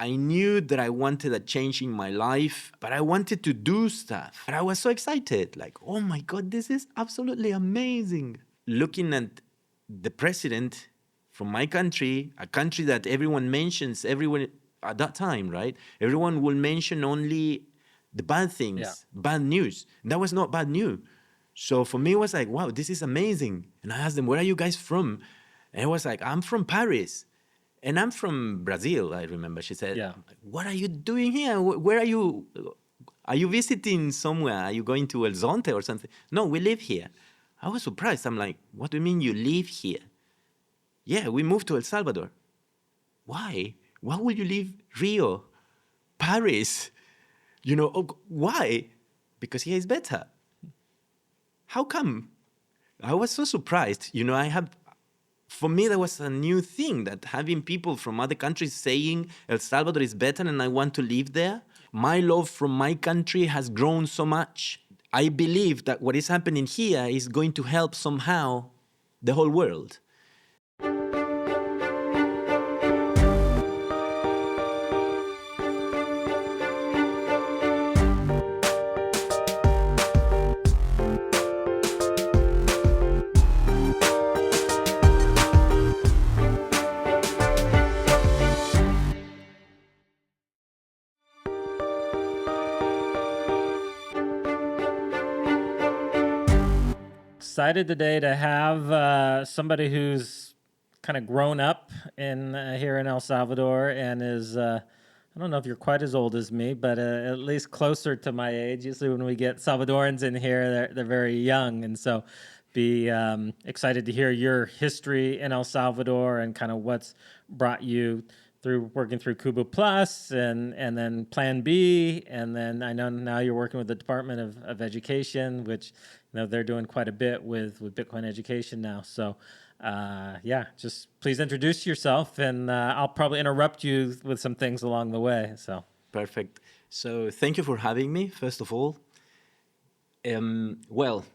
I knew that I wanted a change in my life, but I wanted to do stuff. But I was so excited, like, oh my God, this is absolutely amazing. Looking at the president from my country, a country that everyone mentions, everyone at that time, right? Everyone will mention only the bad things, bad news. That was not bad news. So for me, it was like, wow, this is amazing. And I asked them, where are you guys from? And it was like, I'm from Paris. And I'm from Brazil, I remember. She said, what are you doing here? Where are you? Are you visiting somewhere? Are you going to El Zonte or something? No, we live here. I was surprised. I'm like, what do you mean you live here? Yeah, we moved to El Salvador. Why? Why would you leave Rio, Paris? You know, why? Because here is better. How come? I was so surprised. You know, for me, that was a new thing, that having people from other countries saying El Salvador is better and I want to live there. My love from my country has grown so much. I believe that what is happening here is going to help somehow the whole world. Excited today to have somebody who's kind of grown up in here in El Salvador and is, I don't know if you're quite as old as me, but at least closer to my age. Usually when we get Salvadorans in here, they're very young. And so be excited to hear your history in El Salvador and kind of what's brought you through working through Cubo Plus and then Plan B. And then I know now you're working with the Department of Education, which they're doing quite a bit with Bitcoin education now. So just please introduce yourself, and I'll probably interrupt you with some things along the way. So perfect. So thank you for having me, first of all. Well,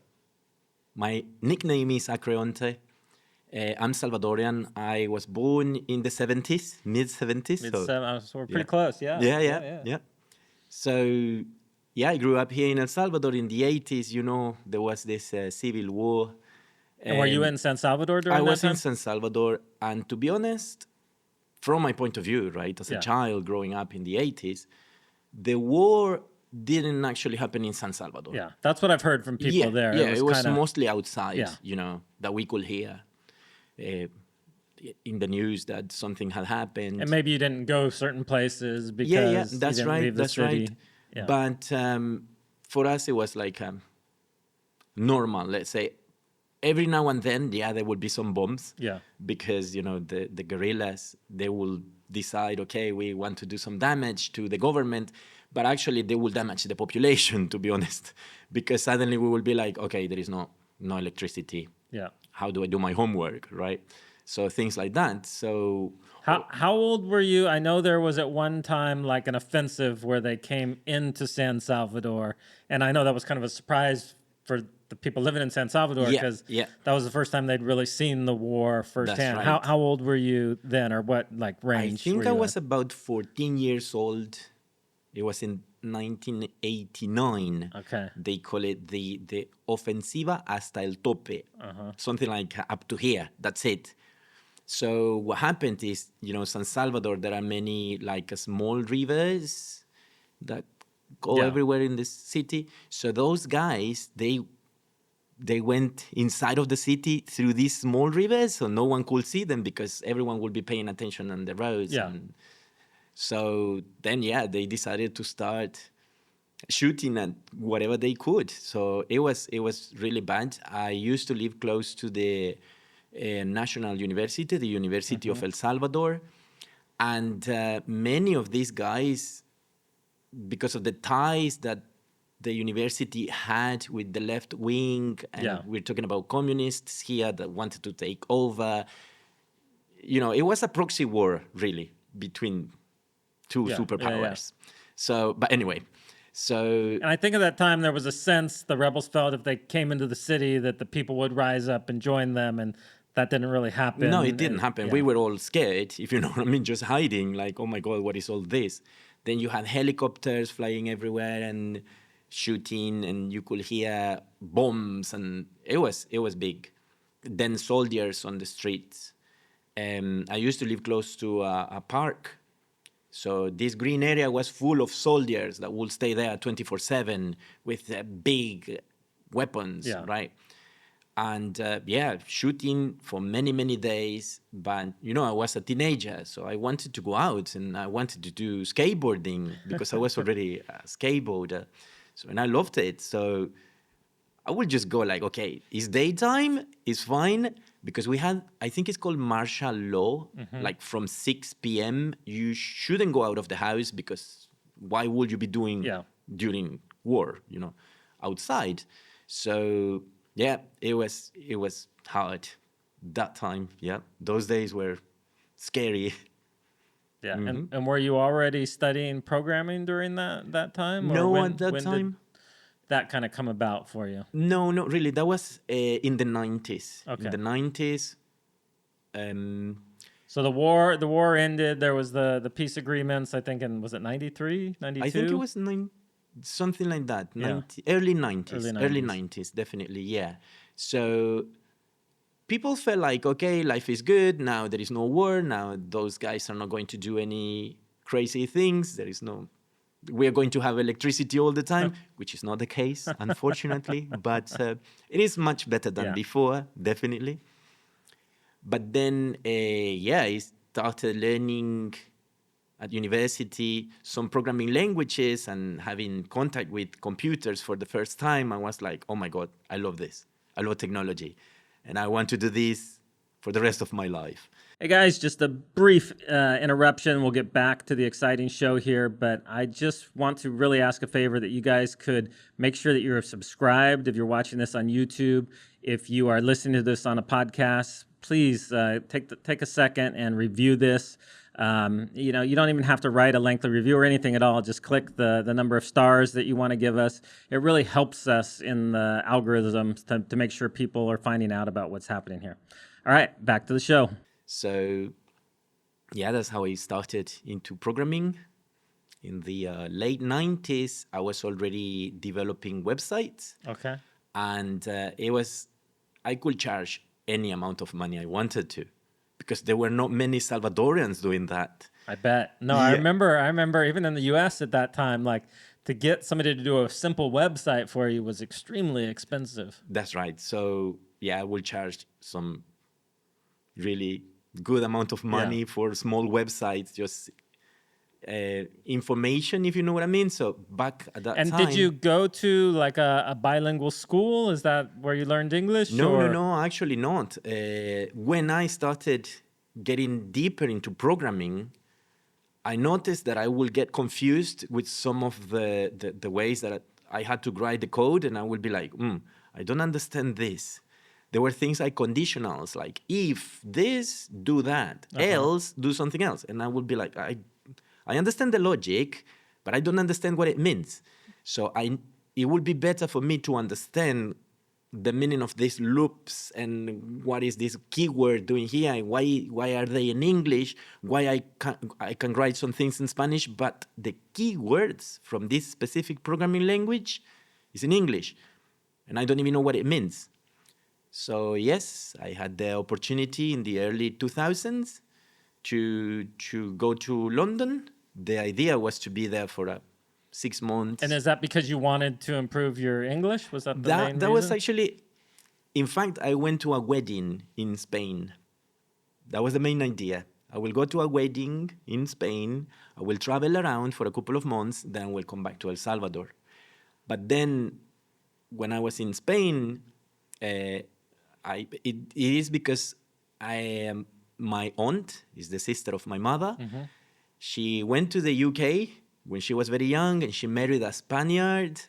my nickname is Acreonte. I'm Salvadorian. I was born in the 70s, mid-70s. So we're pretty close, yeah. Yeah. So, I grew up here in El Salvador in the 80s. You know, there was this civil war. And were you in San Salvador during that time? I was in San Salvador. And to be honest, from my point of view, right, as a child growing up in the 80s, the war didn't actually happen in San Salvador. Yeah, that's what I've heard from people there. Yeah, it was mostly outside, that we could hear in the news that something had happened. And maybe you didn't go certain places because that's you didn't right, leave the city. Right. Yeah. But for us, it was like normal, let's say. Every now and then, there would be some bombs. Yeah. Because, the guerrillas, they will decide, okay, we want to do some damage to the government, but actually they will damage the population, to be honest, because suddenly we will be like, okay, there is no electricity. Yeah. How do I do my homework, right? So things like that. So how old were you? I know there was at one time like an offensive where they came into San Salvador, and I know that was kind of a surprise for the people living in San Salvador because that was the first time they'd really seen the war firsthand. Right. How old were you then, or what range? I think I was about 14 years old. It was in 1989. Okay. They call it the Ofensiva hasta el tope. Something like up to here. That's it. So what happened is, San Salvador, there are many like small rivers that go everywhere in the city. So those guys, they went inside of the city through these small rivers, so no one could see them because everyone would be paying attention on the roads. Yeah. And so then, they decided to start shooting at whatever they could. So it was really bad. I used to live close to the National University, the University of El Salvador. And many of these guys, because of the ties that the university had with the left wing, and we're talking about communists here that wanted to take over, it was a proxy war, really, between two superpowers. So, but anyway, and I think at that time there was a sense the rebels felt if they came into the city that the people would rise up and join them, and that didn't really happen. No, it didn't and- happen. yeah. We were all scared, if you know what I mean, just hiding, like, oh my God, what is all this? Then you had helicopters flying everywhere and shooting, and you could hear bombs, and it was big. Then soldiers on the streets. I used to live close to a park. So this green area was full of soldiers that would stay there 24/7 with big weapons, Yeah. right? And shooting for many, many days. But, I was a teenager, so I wanted to go out and I wanted to do skateboarding because I was already a skateboarder. So, and I loved it. So I would just go like, okay, it's daytime, it's fine. Because we had, I think it's called martial law, like from 6 p.m., you shouldn't go out of the house because why would you be doing Yeah. during war, outside? So yeah, it was hard that time. Yeah, those days were scary. Yeah. And were you already studying programming during that time? Or No, when, at that when time. did that kind of come about for you? No, not really. That was in the 90s. Okay. In the 90s. Um, So the war ended. There was the peace agreements, I think, was it 93, 92? I think it was something like that. Yeah. Early 90s. Early Early 90s. 90s, definitely, yeah. So people felt like, okay, life is good. Now there is no war. Now those guys are not going to do any crazy things. We are going to have electricity all the time, which is not the case, unfortunately. But it is much better than Yeah. before, definitely. But then, I started learning at university some programming languages and having contact with computers for the first time. I was like, oh my God, I love this. I love technology. And I want to do this for the rest of my life. Hey guys, just a brief interruption. We'll get back to the exciting show here, but I just want to really ask a favor that you guys could make sure that you're subscribed if you're watching this on YouTube. If you are listening to this on a podcast, please take a second and review this. You don't even have to write a lengthy review or anything at all. Just click the number of stars that you want to give us. It really helps us in the algorithms to make sure people are finding out about what's happening here. All right, back to the show. So, yeah, that's how I started into programming. In the late 90s, I was already developing websites. Okay. And I could charge any amount of money I wanted to because there were not many Salvadorians doing that. I bet. No, Yeah. I remember even in the US at that time, like to get somebody to do a simple website for you was extremely expensive. That's right. So, I will charge some really good amount of money for small websites, just information, if you know what I mean. So back at that And time. did you go to like a bilingual school? Is that where you learned English? No, actually not. When I started getting deeper into programming, I noticed that I will get confused with some of the ways that I had to write the code, and I would be like, I don't understand this. There were things like conditionals, like if this, do that, else, do something else. And I would be like, I understand the logic, but I don't understand what it means. So it would be better for me to understand the meaning of these loops and what is this keyword doing here, and why are they in English, why I can write some things in Spanish, but the keywords from this specific programming language is in English, and I don't even know what it means. So yes, I had the opportunity in the early 2000s to go to London. The idea was to be there for 6 months. And is that because you wanted to improve your English? Was that the main reason? That was actually, in fact, I went to a wedding in Spain. That was the main idea. I will go to a wedding in Spain. I will travel around for a couple of months, then we'll come back to El Salvador. But then, when I was in Spain, it is because my aunt is the sister of my mother. Mm-hmm. She went to the UK when she was very young, and she married a Spaniard,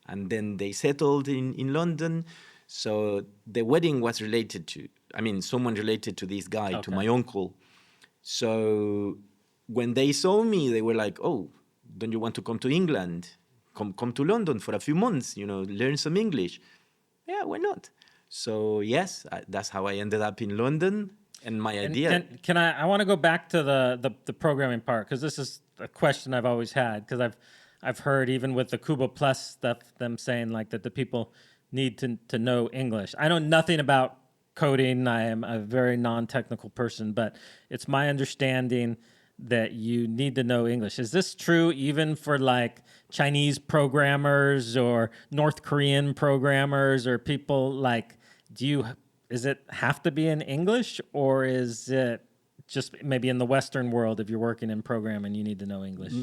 and then they settled in London. So the wedding was someone related to this guy, to my uncle. So when they saw me, they were like, oh, don't you want to come to England? Come to London for a few months, learn some English. Yeah, why not? So yes, that's how I ended up in London. And my And idea, can I want to go back to the programming part, because this is a question I've always had, because I've heard even with the Cubo Plus stuff them saying like that the people need to know English. I know nothing about coding. I am a very non-technical person, but it's my understanding that you need to know English. Is this true even for like Chinese programmers or North Korean programmers or people like, do you, is it have to be in English, or is it just maybe in the Western world, if you're working in programming, you need to know English?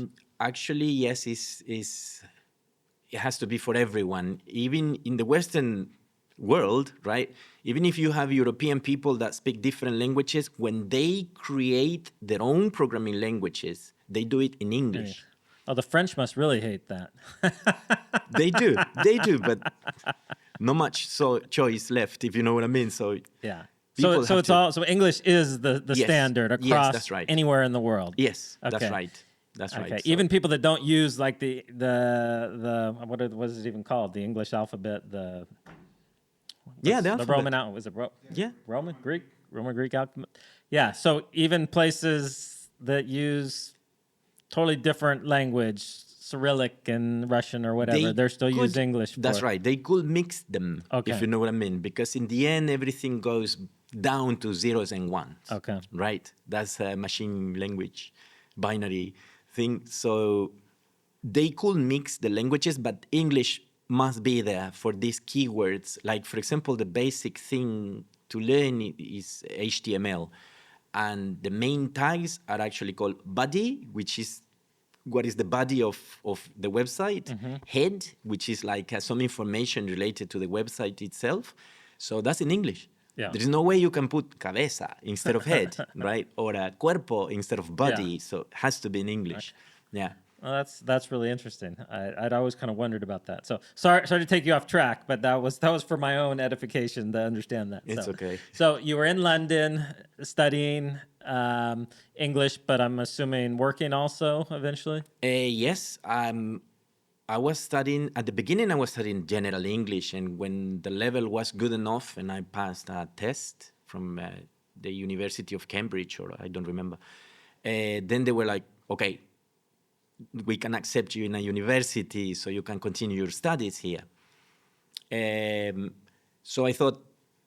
actually, yes, is it has to be for everyone. Even in the Western world, right? Even if you have European people that speak different languages, when they create their own programming languages, they do it in English. Oh, the French must really hate that. They do, but not much choice left, if you know what I mean. So Yeah. people So have it's to. all, so English is the Yes. standard Yes, across that's right. anywhere in the world. Yes, that's Okay. right. That's Okay. right. Even So, people that don't use like the what is it even called? The English alphabet, yeah, the the alphabet. Roman was it Yeah. Roman Greek alphabet? Yeah. So even places that use totally different language, Cyrillic and Russian or whatever, they're still use English for That's it. right. They could mix them, Okay. if you know what I mean, because in the end, everything goes down to zeros and ones. Okay. Right? That's a machine language, binary thing. So they could mix the languages, but English must be there for these keywords. Like, for example, the basic thing to learn is HTML. And the main tags are actually called body, which is what is the body of the website, head, which is like some information related to the website itself. So that's in English. Yeah. There is no way you can put cabeza instead of head, right? Or a cuerpo instead of body. Yeah. So it has to be in English. Yeah. Well, that's really interesting. I'd always kind of wondered about that. So sorry to take you off track, but that was for my own edification to understand that. It's okay. So you were in London studying English, but I'm assuming working also eventually. Yes, I was studying, at the beginning, I was studying general English. And when the level was good enough and I passed a test from the University of Cambridge, or I don't remember, then they were like, okay, we can accept you in a university so you can continue your studies here. So I thought,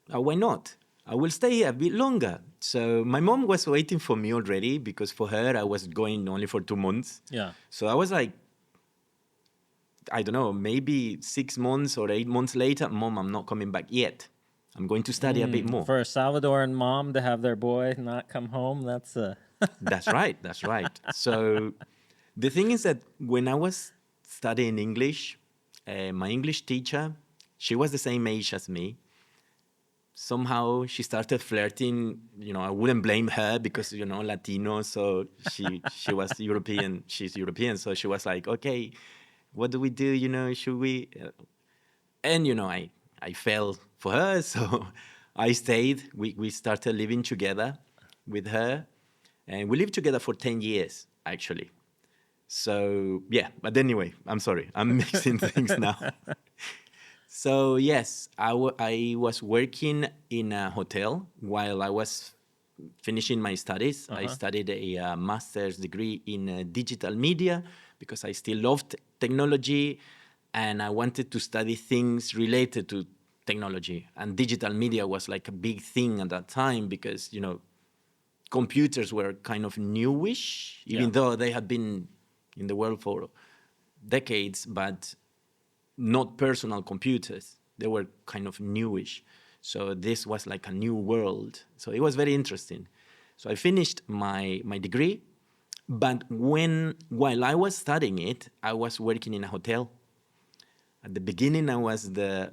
why not? I will stay here a bit longer. So my mom was waiting for me already, because for her, I was going only for 2 months. Yeah. So I was like, I don't know, maybe 6 months or 8 months later, Mom, I'm not coming back yet. I'm going to study a bit more. For a Salvadoran mom to have their boy not come home, that's That's right. That's right. So the thing is that when I was studying English, my English teacher, she was the same age as me. Somehow she started flirting. I wouldn't blame her because, Latino. So she was European. She's European. So she was like, okay, what do we do? Should we? And, I fell for her. So I stayed. We started living together with her. And we lived together for 10 years, actually. So, yeah. But anyway, I'm sorry. I'm mixing things now. So, yes, I was working in a hotel while I was finishing my studies. I studied a master's degree in digital media because I still loved technology and I wanted to study things related to technology. And digital media was like a big thing at that time because, computers were kind of newish, even though they had been in the world for decades, but not personal computers. They were kind of newish. So this was like a new world. So it was very interesting. So I finished my degree, but while I was studying it, I was working in a hotel. At the beginning, I was the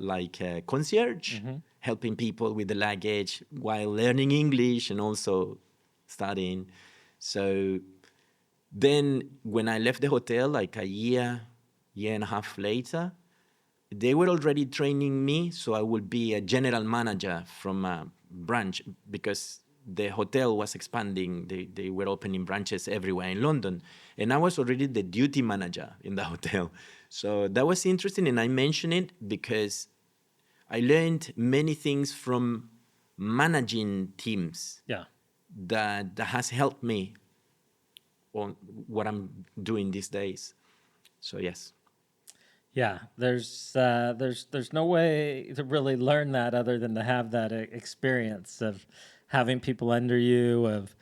concierge, helping people with the luggage while learning English and also studying. So then when I left the hotel, like a year and a half later, they were already training me, so I would be a general manager from a branch because the hotel was expanding. They were opening branches everywhere in London. And I was already the duty manager in the hotel. So that was interesting, and I mention it because I learned many things from managing teams Yeah. that has helped me on what I'm doing these days. So yes. Yeah, there's no way to really learn that other than to have that experience of having people under you, of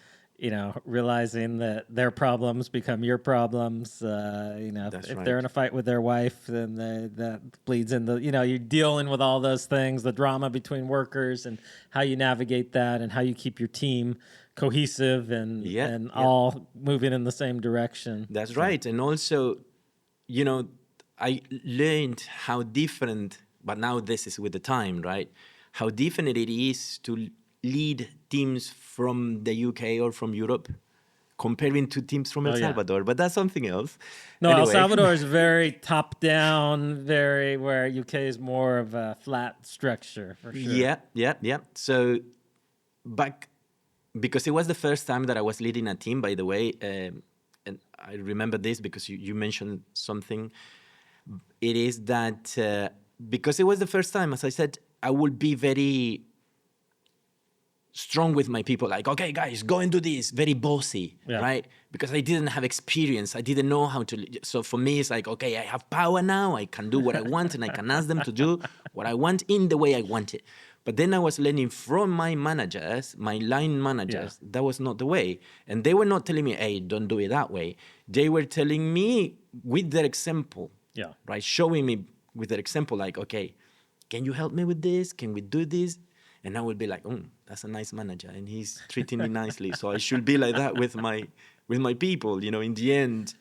realizing that their problems become your problems. That's If they're right. in a fight with their wife, then that bleeds into you're dealing with all those things, the drama between workers, and how you navigate that, and how you keep your team cohesive and Yeah, and yeah. all moving in the same direction. That's So right. And also, you know, I learned how different, but now this is with the time, right? How different it is to lead teams from the UK or from Europe comparing to teams from El oh yeah. Salvador, but that's something else. No, El Anyway, Salvador is very top down, very where UK is more of a flat structure for sure. yeah, yeah, yeah. So back, because it was the first time that I was leading a team, by the way, and I remember this because you mentioned something. It is that because it was the first time, as I said, I would be very strong with my people, like, okay, guys, go and do this, very bossy, Yeah. right? Because I didn't have experience, I didn't know how to. So for me, it's like, okay, I have power now, I can do what I want, and I can ask them to do what I want in the way I want it. But then I was learning from my managers, my line managers, that was not the way. And they were not telling me, hey, don't do it that way. They were telling me with their example, Yeah. right? Showing me with their example, like, okay, can you help me with this? Can we do this? And I would be like, that's a nice manager, and he's treating me nicely. So I should be like that with my people. In the end,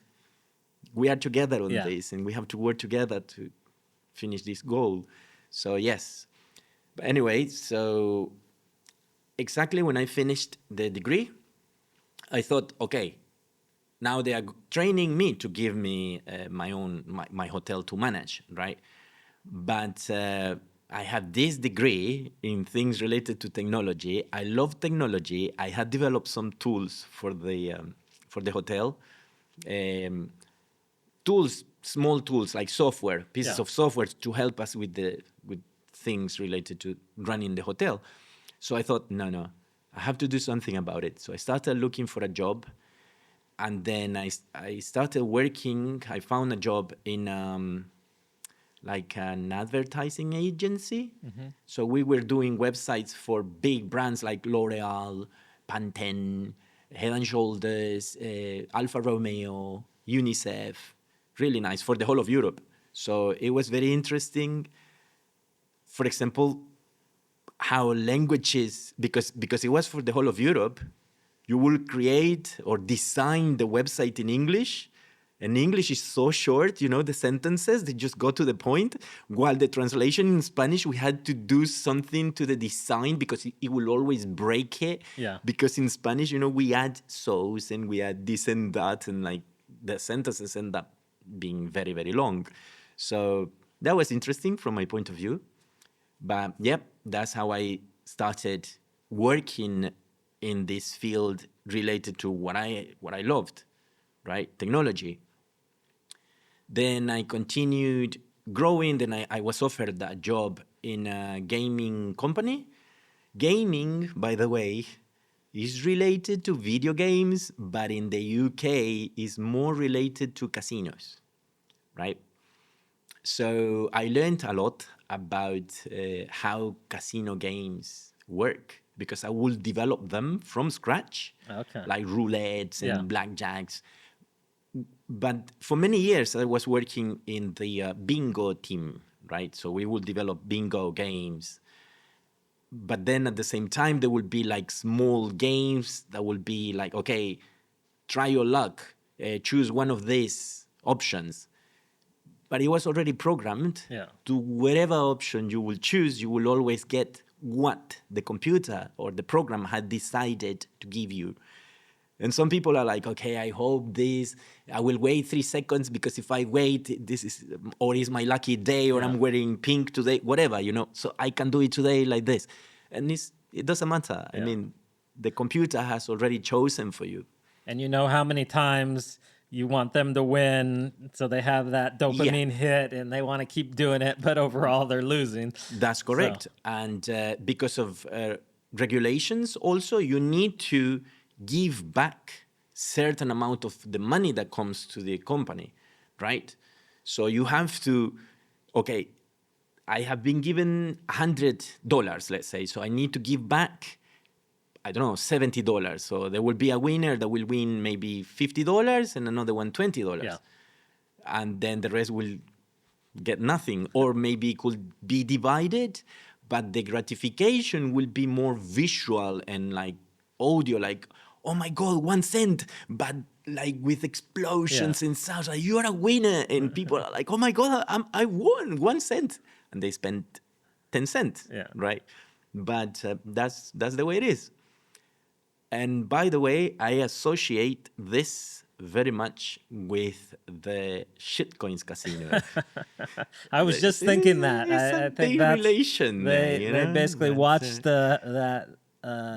we are together on Yeah. this, and we have to work together to finish this goal. So yes. But anyway, so exactly when I finished the degree, I thought, okay, now they are training me to give me my hotel to manage, right? But I have this degree in things related to technology. I love technology. I had developed some tools for the hotel, um, tools, small tools like software, pieces Yeah. of software to help us with things related to running the hotel. So I thought, no, I have to do something about it. So I started looking for a job, and then I started working. I found a job in like an advertising agency. So we were doing websites for big brands like L'Oreal, Pantene, Head and Shoulders, Alfa Romeo, UNICEF. Really nice for the whole of Europe. So it was very interesting. For example, how languages, because it was for the whole of Europe, you will create or design the website in English, and English is so short, the sentences, they just go to the point, while the translation in Spanish, we had to do something to the design because it will always break it. Yeah. Because in Spanish, we add so's and we add this and that, and like the sentences end up being very, very long. So that was interesting from my point of view. But yep, that's how I started working in this field related to what I loved, right? Technology. Then I continued growing. Then I was offered that job in a gaming company. Gaming, by the way, is related to video games, but in the UK is more related to casinos, right? So I learned a lot about how casino games work because I will develop them from scratch, Okay. like roulettes Yeah. and blackjacks. But for many years, I was working in the bingo team, right? So we would develop bingo games. But then at the same time, there would be like small games that would be like, okay, try your luck, choose one of these options. But it was already programmed Yeah. to whatever option you will choose, you will always get what the computer or the program had decided to give you. And some people are like, okay, I hope this, I will wait 3 seconds because if I wait, this is, or is my lucky day, or Yeah. I'm wearing pink today, whatever, so I can do it today like this. And it doesn't matter. I Yeah. mean, the computer has already chosen for you. And you know how many times you want them to win, so they have that dopamine hit, and they want to keep doing it. But overall, they're losing. That's So, correct. And because of regulations, also, you need to give back certain amount of the money that comes to the company, right? So you have to, okay, I have been given $100, let's say, so I need to give back, I don't know, $70. So there will be a winner that will win maybe $50 and another one $20. yeah, And then the rest will get nothing, or maybe it could be divided, but the gratification will be more visual and like audio, like, oh my god, 1 cent, but like with explosions Yeah. and sounds like you're a winner, and people are like, oh my god, I won 1 cent, and they spent 10 cents, Yeah. right? But that's the way it is. And by the way, I associate this very much with the shitcoins casino. I was just thinking that. It's a I think big that's relation there, you they know? basically But, watched that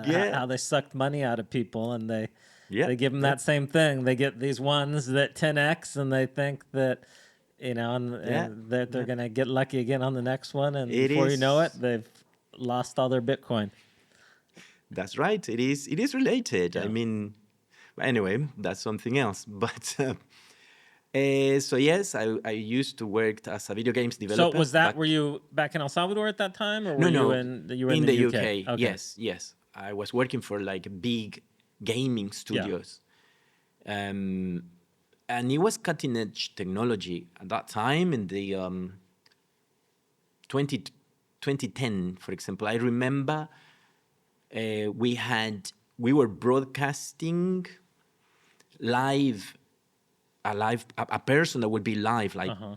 yeah, how they sucked money out of people, and yeah, they give them yeah, that same thing. They get these ones that 10x, and they think that yeah, and that they're yeah. gonna get lucky again on the next one, and It before you know it, is. they've lost all their Bitcoin. That's right. It is. It is related. I Yeah. mean, anyway, that's something else. But so yes, I used to work as a video games So developer was that, back. were you back in El Salvador at that time, or were No, you no, in in the the UK? UK. Okay. Yes, yes. I was working for like big gaming Yeah. studios. Um, and it was cutting edge technology at that time in the 20, 2010, for example. I remember we were broadcasting live, a person that would be live, like Uh-huh.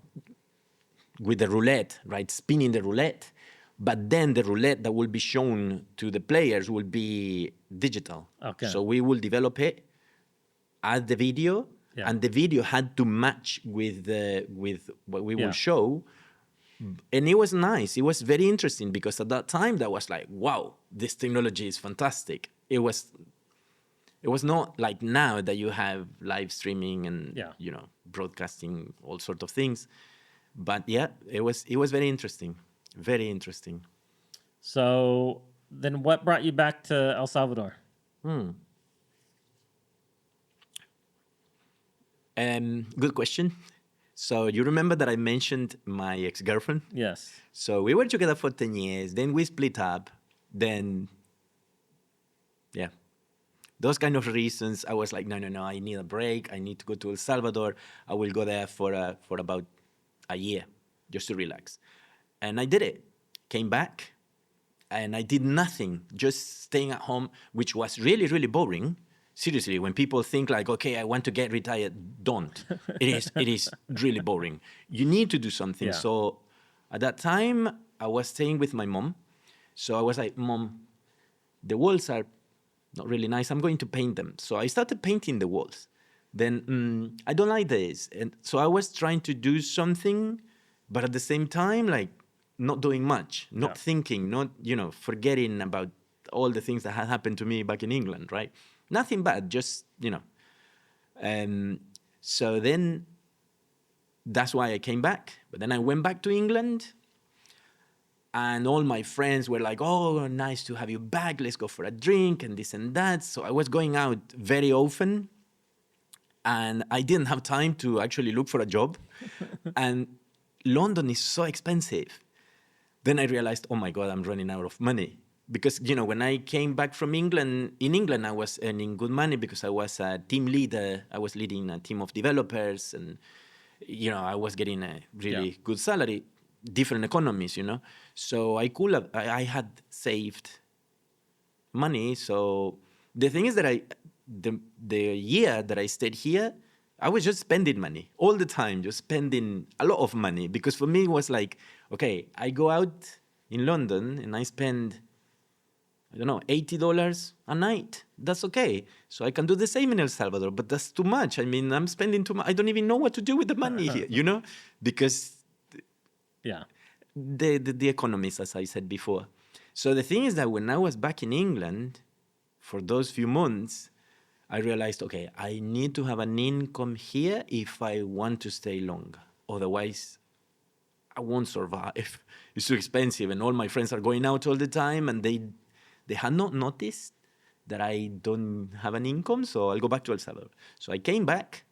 with the roulette, right, spinning the roulette. But then the roulette that will be shown to the players will be digital. Okay. So we will develop it as the video, Yeah. and the video had to match with what we will Yeah. show. And it was nice. It was very interesting because at that time that was like, wow, this technology is fantastic. It was not like now that you have live streaming and Yeah. broadcasting all sorts of things. But yeah, it was very interesting. Very interesting. So then what brought you back to El Salvador? Good question. So you remember that I mentioned my ex-girlfriend? Yes. So we were together for 10 years, then we split up, then, yeah. Those kind of reasons, I was like, no, I need a break. I need to go to El Salvador. I will go there for about a year, just to relax. And I did it. Came back, and I did nothing, just staying at home, which was really, really boring. Seriously, when people think like, okay, I want to get retired, don't. It is really boring. You need to do something. Yeah. So at that time, I was staying with my mom. So I was like, Mom, the walls are not really nice. I'm going to paint them. So I started painting the walls. Then I don't like this. And so I was trying to do something, but at the same time, like not doing much, not Yeah. thinking, not, forgetting about all the things that had happened to me back in England, right? Nothing bad, just, so then that's why I came back. But then I went back to England, and all my friends were like, oh, nice to have you back. Let's go for a drink and this and that. So I was going out very often, and I didn't have time to actually look for a job. And London is so expensive. Then I realized, oh my God, I'm running out of money. Because, when I came back from England, in England, I was earning good money because I was a team leader. I was leading a team of developers, and, I was getting a really good salary, different economies, So I had saved money. So the thing is that the year that I stayed here, I was just spending money all the time, just spending a lot of money. Because for me, it was like, okay, I go out in London and I spend, I don't know, $80 a night. That's okay. So I can do the same in El Salvador, but that's too much. I mean, I'm spending too much. I don't even know what to do with the money here, because Yeah. the economies, as I said before. So the thing is that when I was back in England for those few months, I realized, okay, I need to have an income here if I want to stay longer. Otherwise, I won't survive. It's too expensive, and all my friends are going out all the time, and they had not noticed that I don't have an income, so I'll go back to El Salvador. So I came back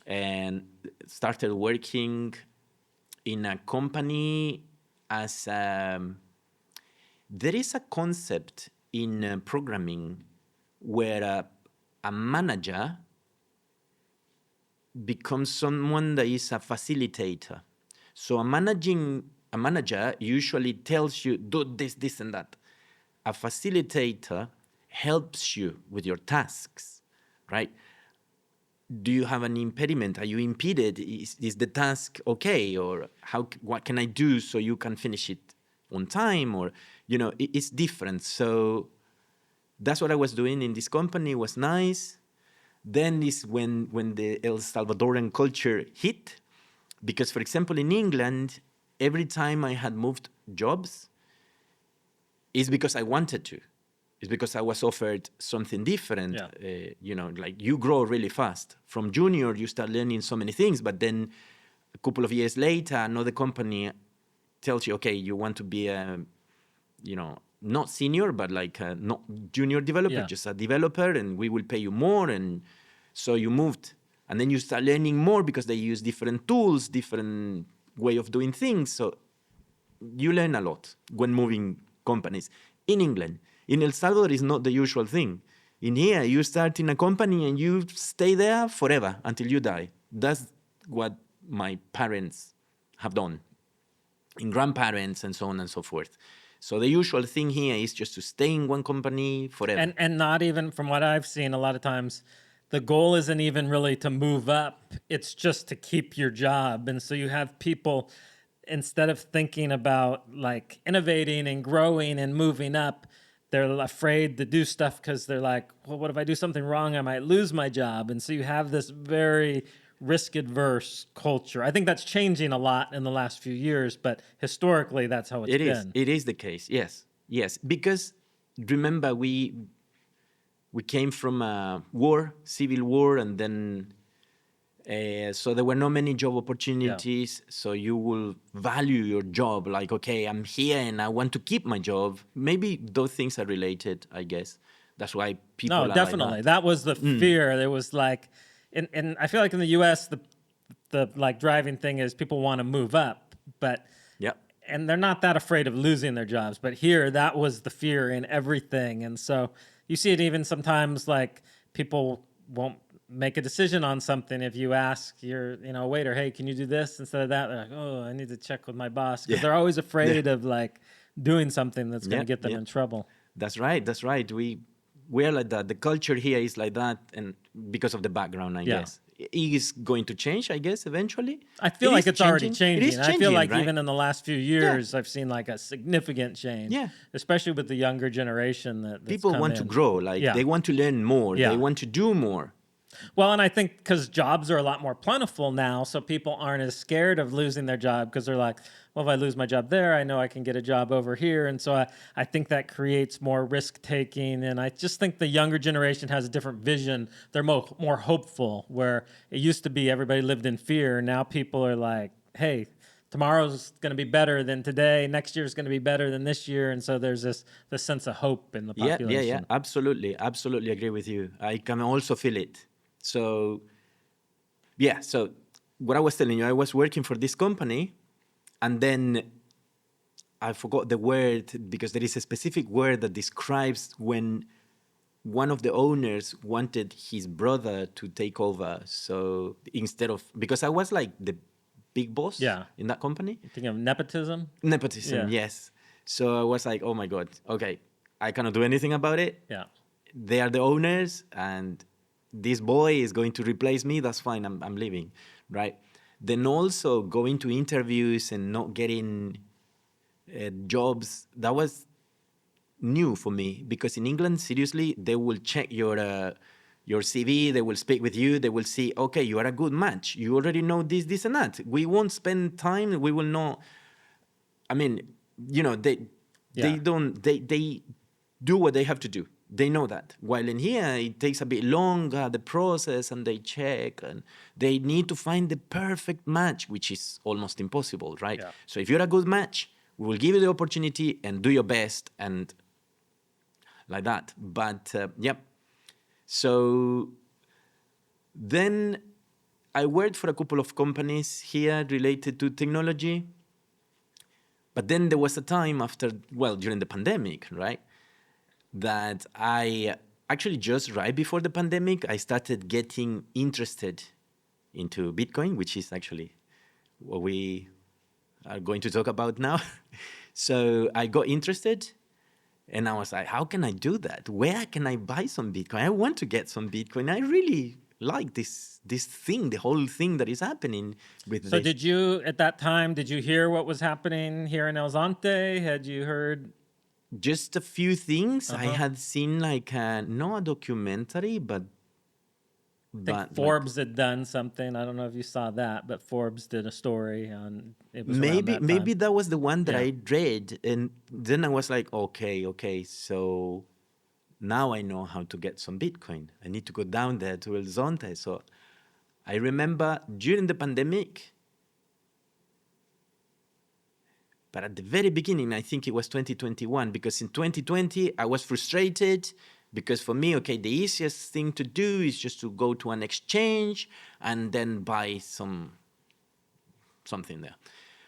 and started working in a company as there is a concept in programming where a manager becomes someone that is a facilitator. So a manager usually tells you, do this, this, and that. A facilitator helps you with your tasks, right? Do you have an impediment? Are you impeded? Is the task okay? Or what can I do so you can finish it on time? Or, it's different. So that's what I was doing in this company. It was nice. Then is when the El Salvadoran culture hit. Because, for example, in England, every time I had moved jobs, it's because I wanted to. It's because I was offered something different. Yeah. Like you grow really fast. From junior, you start learning so many things, but then a couple of years later, another company tells you, okay, you want to be not senior, but like not junior developer, Yeah. just a developer, and we will pay you more. And so you moved. And then you start learning more because they use different tools, different way of doing things. So you learn a lot when moving companies. In England, in El Salvador, is not the usual thing. In here, you start in a company and you stay there forever until you die. That's what my parents have done, and grandparents, and so on and so forth. So the usual thing here is just to stay in one company forever. And not even, from what I've seen a lot of times, the goal isn't even really to move up. It's just to keep your job. And so you have people, instead of thinking about like innovating and growing and moving up, they're afraid to do stuff because they're like, well, what if I do something wrong? I might lose my job. And so you have this very risk-adverse culture. I think that's changing a lot in the last few years, but historically, that's how it's been. It is the case, yes. Because remember, we came from a war, civil war, and then so there were not many job opportunities. So you will value your job, like, okay, I'm here and I want to keep my job. Maybe those things are related, I guess. That's why people are definitely. like That was the fear. There was like, and I feel like in the U.S., the like driving thing is people want to move up, but yeah, and they're not that afraid of losing their jobs. But here, that was the fear in everything. And so you see it even sometimes, like people won't make a decision on something if you ask your waiter, hey, can you do this instead of that? They're like, oh, I need to check with my boss, because they're always afraid of like doing something that's going to get them in trouble. That's right. We are like that. The culture here is like that, and because of the background, I guess. It is going to change, I guess, eventually. I feel like it's already changing. It is changing, I feel like right? even in the last few years, I've seen like a significant change. Yeah. Especially with the younger generation that's people come want in. to grow. Like they want to learn more. Yeah. They want to do more. Well, and I think because jobs are a lot more plentiful now, so people aren't as scared of losing their job, because they're like, well, if I lose my job there, I know I can get a job over here. And so I think that creates more risk taking. And I just think the younger generation has a different vision. They're more hopeful, where it used to be everybody lived in fear. Now people are like, hey, tomorrow's going to be better than today. Next year's going to be better than this year. And so there's this sense of hope in the population. Yeah. Absolutely agree with you. I can also feel it. So what I was telling you, I was working for this company, and then I forgot the word, because there is a specific word that describes when one of the owners wanted his brother to take over. So instead of, because I was like the big boss in that company. You think of nepotism? Nepotism, yes. So I was like, oh my God, okay, I cannot do anything about it. Yeah. They are the owners, and this boy is going to replace me. That's fine. I'm leaving, right? Then also going to interviews and not getting jobs. That was new for me, because in England, seriously, they will check your CV. They will speak with you. They will see, okay, you are a good match. You already know this, and that. We won't spend time. We will not. I mean, they don't. They do what they have to do. They know that. While in here, it takes a bit longer, the process, and they check, and they need to find the perfect match, which is almost impossible, right? Yeah. So if you're a good match, we will give you the opportunity and do your best and like that. But yep. So then I worked for a couple of companies here related to technology. But then there was a time after, well, during the pandemic, right? That I actually just right before the pandemic, I started getting interested into Bitcoin, which is actually what we are going to talk about now. So I got interested and I was like, how can I do that? Where can I buy some Bitcoin? I want to get some Bitcoin. I really like this thing, the whole thing that is happening with So this. did you, at that time, did you hear what was happening here in El Zonte? Had you heard? Just a few things. I Uh-huh. had seen like not a documentary, I think but like Forbes had done something. I don't know if you saw that, but Forbes did a story on, it was around maybe that time. that was the one that Yeah. I read, and then I was like, okay, so now I know how to get some Bitcoin. I need to go down there to El Zonte. So I remember during the pandemic, but at the very beginning, I think it was 2021, because in 2020, I was frustrated because for me, okay, the easiest thing to do is just to go to an exchange and then buy something there.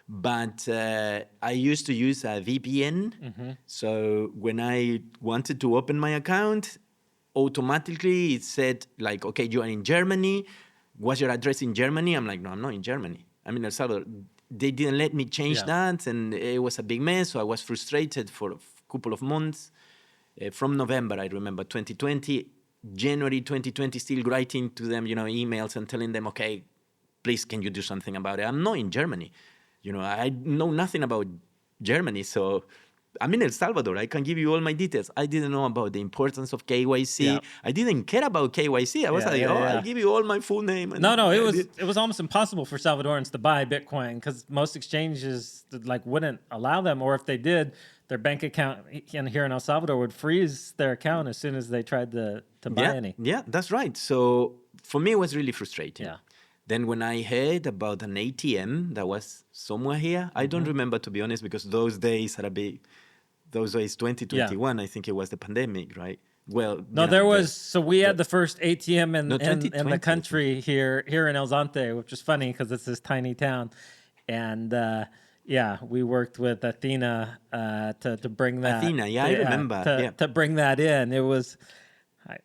But I used to use a VPN. So when I wanted to open my account, automatically it said like, okay, you are in Germany. What's your address in Germany? I'm like, no, I'm not in Germany. I'm in El Salvador. They didn't let me change Yeah. that, and it was a big mess. So I was frustrated for a couple of months. From November, I remember 2020, January 2020, still writing to them, emails and telling them, okay, please, can you do something about it? I'm not in Germany. I know nothing about Germany, so I'm in El Salvador. I can give you all my details. I didn't know about the importance of KYC. Yeah. I didn't care about KYC. I was Yeah, like, yeah, oh, yeah. I'll give you all my full name. No, And no, I did. it was almost impossible for Salvadorans to buy Bitcoin because most exchanges like wouldn't allow them, or if they did, their bank account here in El Salvador would freeze their account as soon as they tried to buy any. Yeah, that's right. So for me, it was really frustrating. Yeah. Then when I heard about an ATM that was somewhere here, I don't remember, to be honest, because those days 2021, I think it was the pandemic, right? Well, No, so we had the first ATM no, in 2020, the I think. country here in El Zonte, which is funny because it's this tiny town, and yeah, we worked with Athena to bring that. Athena, yeah, I remember. Yeah. To bring that in. It was.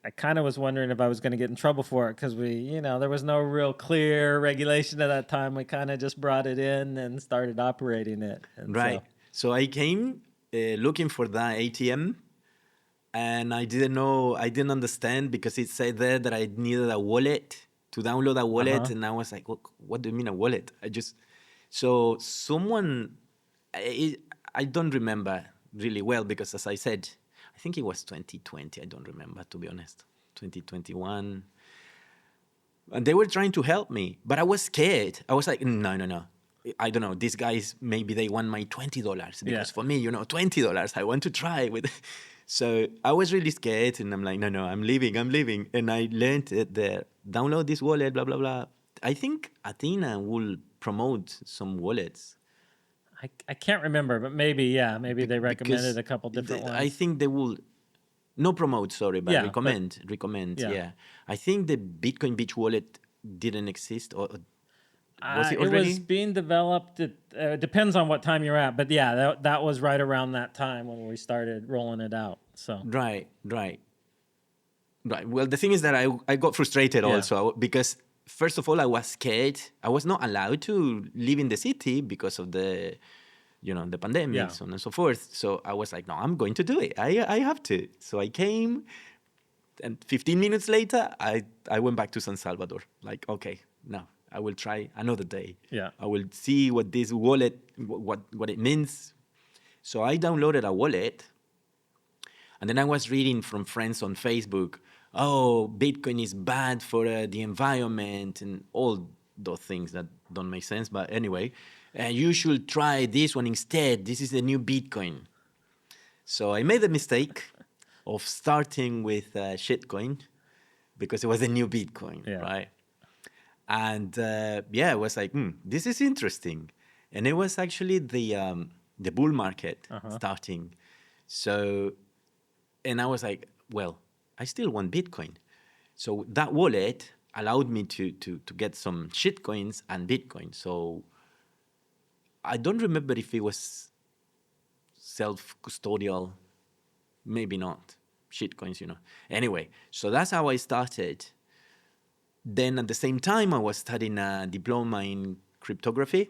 I kind of was wondering if I was going to get in trouble for it because there was no real clear regulation at that time. We kind of just brought it in and started operating it. And Right. So I came looking for that ATM, and I didn't understand because it said there that I needed a wallet to download a wallet, and I was like, what do you mean a wallet? So someone, I don't remember really well because, as I said, I think it was 2020. I don't remember, to be honest. 2021. And they were trying to help me, but I was scared. I was like, no. I don't know. These guys, maybe they want my $20 because for me, $20. I want to try with. So I was really scared, and I'm like, no, I'm leaving. And I learned it there. Download this wallet, blah blah blah. I think Athena will promote some wallets. I can't remember, but maybe they recommended Because a couple different ones. I think they will. No promote, sorry, but Yeah, recommend. yeah. Yeah. I think the Bitcoin Beach wallet didn't exist, or was it It already? was being developed. It depends on what time you're at, but yeah, that was right around that time when we started rolling it out. So Right. Well, the thing is that I got frustrated Yeah. also because, first of all, I was scared. I was not allowed to live in the city because of the pandemic, Yeah. so on and so forth. So I was like, no, I'm going to do it. I have to. So I came, and 15 minutes later, I went back to San Salvador. Like, okay, no, I will try another day. Yeah. I will see what this wallet, what it means. So I downloaded a wallet, and then I was reading from friends on Facebook, oh, Bitcoin is bad for the environment and all those things that don't make sense. But anyway, you should try this one instead. This is the new Bitcoin. So I made a mistake. of starting with shitcoin because it was a new Bitcoin, Yeah. right? And yeah, it was like, this is interesting. And it was actually the bull market starting. So, and I was like, well, I still want Bitcoin. So that wallet allowed me to get some shitcoins and Bitcoin. So I don't remember if it was self-custodial, maybe not. Shitcoins, you know. Anyway, so that's how I started. Then at the same time, I was studying a diploma in cryptography,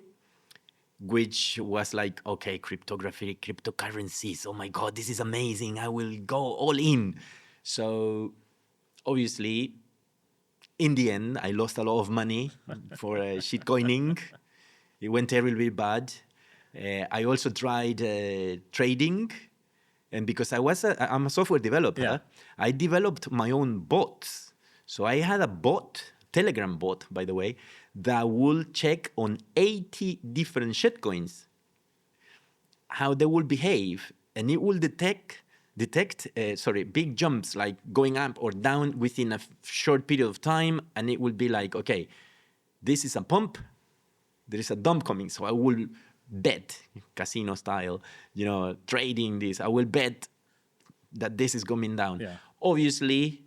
which was like, okay, cryptography, cryptocurrencies. Oh my God, this is amazing. I will go all in. So obviously, in the end, I lost a lot of money for shitcoining. It went terribly bad. I also tried trading. And because I'm a software developer, Yeah. I developed my own bots. So I had a bot, Telegram bot, by the way, that will check on 80 different shitcoins, how they will behave, and it will detect big jumps like going up or down within a short period of time, and it will be like, okay, this is a pump, there is a dump coming, so I will bet, casino style, trading this, I will bet that this is coming down. Yeah. Obviously,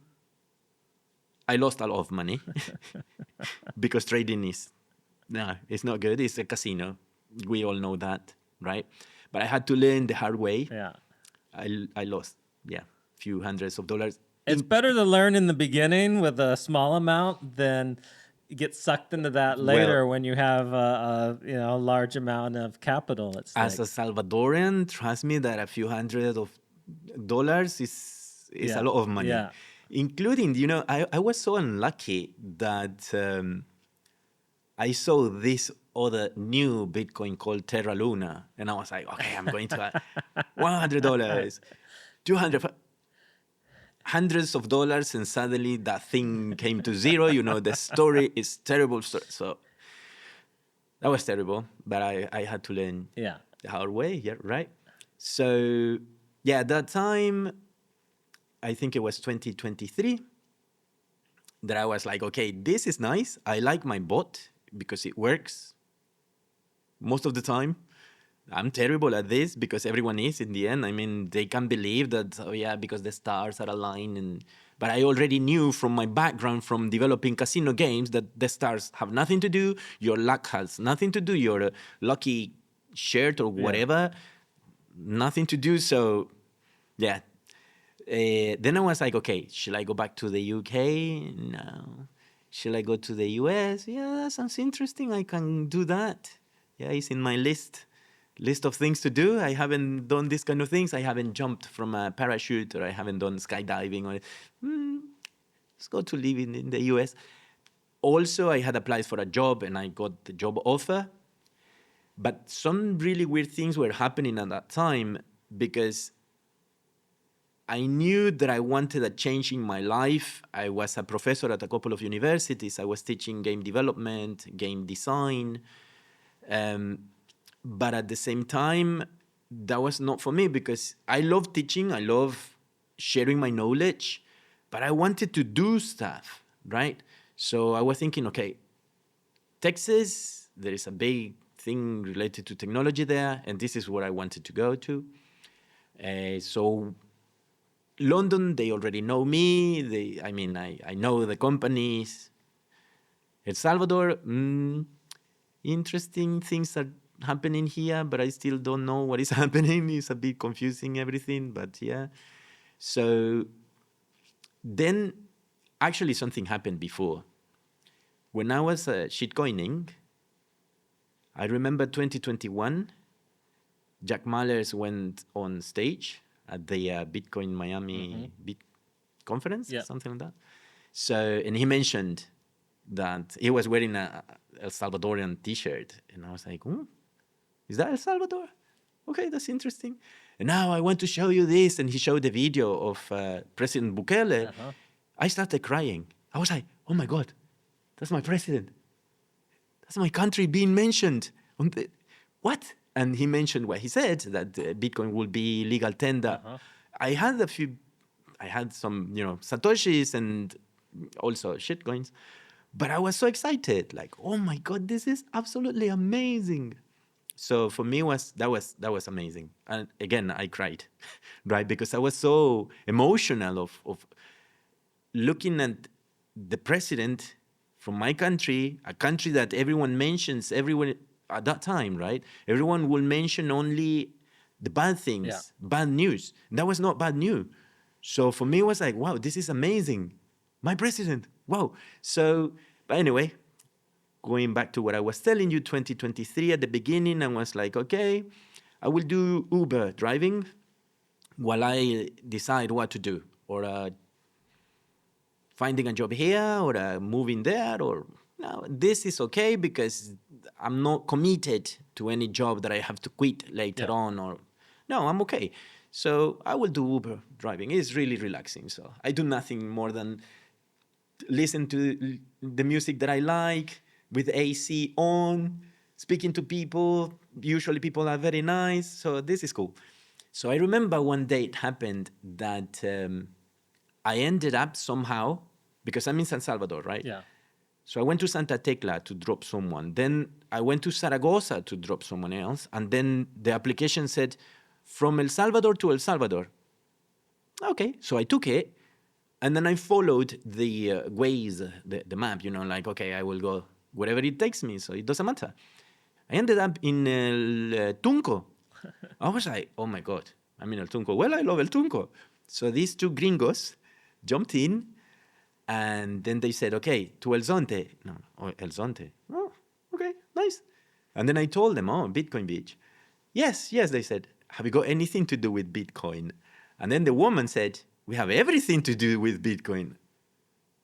I lost a lot of money because trading it's not good. It's a casino. We all know that, right? But I had to learn the hard way. Yeah. I lost, few hundreds of dollars. It's better to learn in the beginning with a small amount than get sucked into that later when you have a large amount of capital at As stake. a Salvadoran, trust me that a few hundred of dollars is Yeah. a lot of money. Yeah. Including, I was so unlucky that I saw this other new Bitcoin called Terra Luna, and I was like, okay, I'm going to $100, 200, hundreds of dollars, and suddenly that thing came to zero. The story is terrible. So that was terrible, but I had to learn Yeah. the hard way. Yeah, right. So yeah, at that time, I think it was 2023, that I was like, okay, this is nice. I like my bot because it works most of the time. I'm terrible at this because everyone is in the end. I mean, they can't believe that, oh yeah, because the stars are aligned. But I already knew from my background from developing casino games that the stars have nothing to do. Your luck has nothing to do. Your lucky shirt or whatever, nothing to do. So yeah. Then I was like, okay, should I go back to the UK? No. Should I go to the US? Yeah, that sounds interesting. I can do that. Yeah, it's in my list of things to do. I haven't done this kind of things. I haven't jumped from a parachute, or I haven't done skydiving. Or let's go to live in the US. Also, I had applied for a job and I got the job offer. But some really weird things were happening at that time because I knew that I wanted a change in my life. I was a professor at a couple of universities. I was teaching game development, game design. But at the same time, that was not for me because I love teaching. I love sharing my knowledge, but I wanted to do stuff, right? So I was thinking, okay, Texas, there is a big thing related to technology there, and this is where I wanted to go to. So London, they already know me. I know the companies. El Salvador, interesting things are happening here, but I still don't know what is happening. It's a bit confusing, everything, but yeah. So then actually something happened before. When I was shitcoining, I remember 2021, Jack Mallers went on stage at the Bitcoin Miami Bit conference, something like that. So, and he mentioned that he was wearing a Salvadorian T-shirt, and I was like, is that El Salvador? Okay, that's interesting. And now I want to show you this, and he showed the video of President Bukele. I started crying. I was like, oh my God, that's my president. That's my country being mentioned. What? And he mentioned what he said, that Bitcoin will be legal tender. I had a few I had some, Satoshis and also shitcoins. But I was so excited, like, oh my God, this is absolutely amazing. So for me that was amazing. And again, I cried, right? Because I was so emotional of looking at the president from my country, a country that everyone mentions, everyone at that time, right? Everyone will mention only the bad Yeah. things, bad news. That was not bad news. So for me, it was like, wow, this is amazing. My president, wow. So, but anyway, going back to what I was telling you, 2023 at the beginning, I was like, okay, I will do Uber driving while I decide what to do, or finding a job here, or moving there, or no, this is okay because I'm not committed to any job that I have to quit later Yeah. on, or no, I'm okay. So I will do Uber driving. It's really relaxing. So I do nothing more than listen to the music that I like with AC on, speaking to people. Usually people are very nice. So this is cool. So I remember one day it happened that I ended up somehow, because I'm in San Salvador, right? Yeah. So I went to Santa Tecla to drop someone. Then I went to Zaragoza to drop someone else. And then the application said, from El Salvador to El Salvador. Okay, so I took it. And then I followed the Waze, the map, like, okay, I will go wherever it takes me. So it doesn't matter. I ended up in El Tunco. I was like, oh my God, I'm in El Tunco. Well, I love El Tunco. So these two gringos jumped in, and then they said, okay, to El Zonte. No, oh, El Zonte. Oh, okay, nice. And then I told them, oh, Bitcoin Beach. Yes, they said, have you got anything to do with Bitcoin? And then the woman said, we have everything to do with Bitcoin.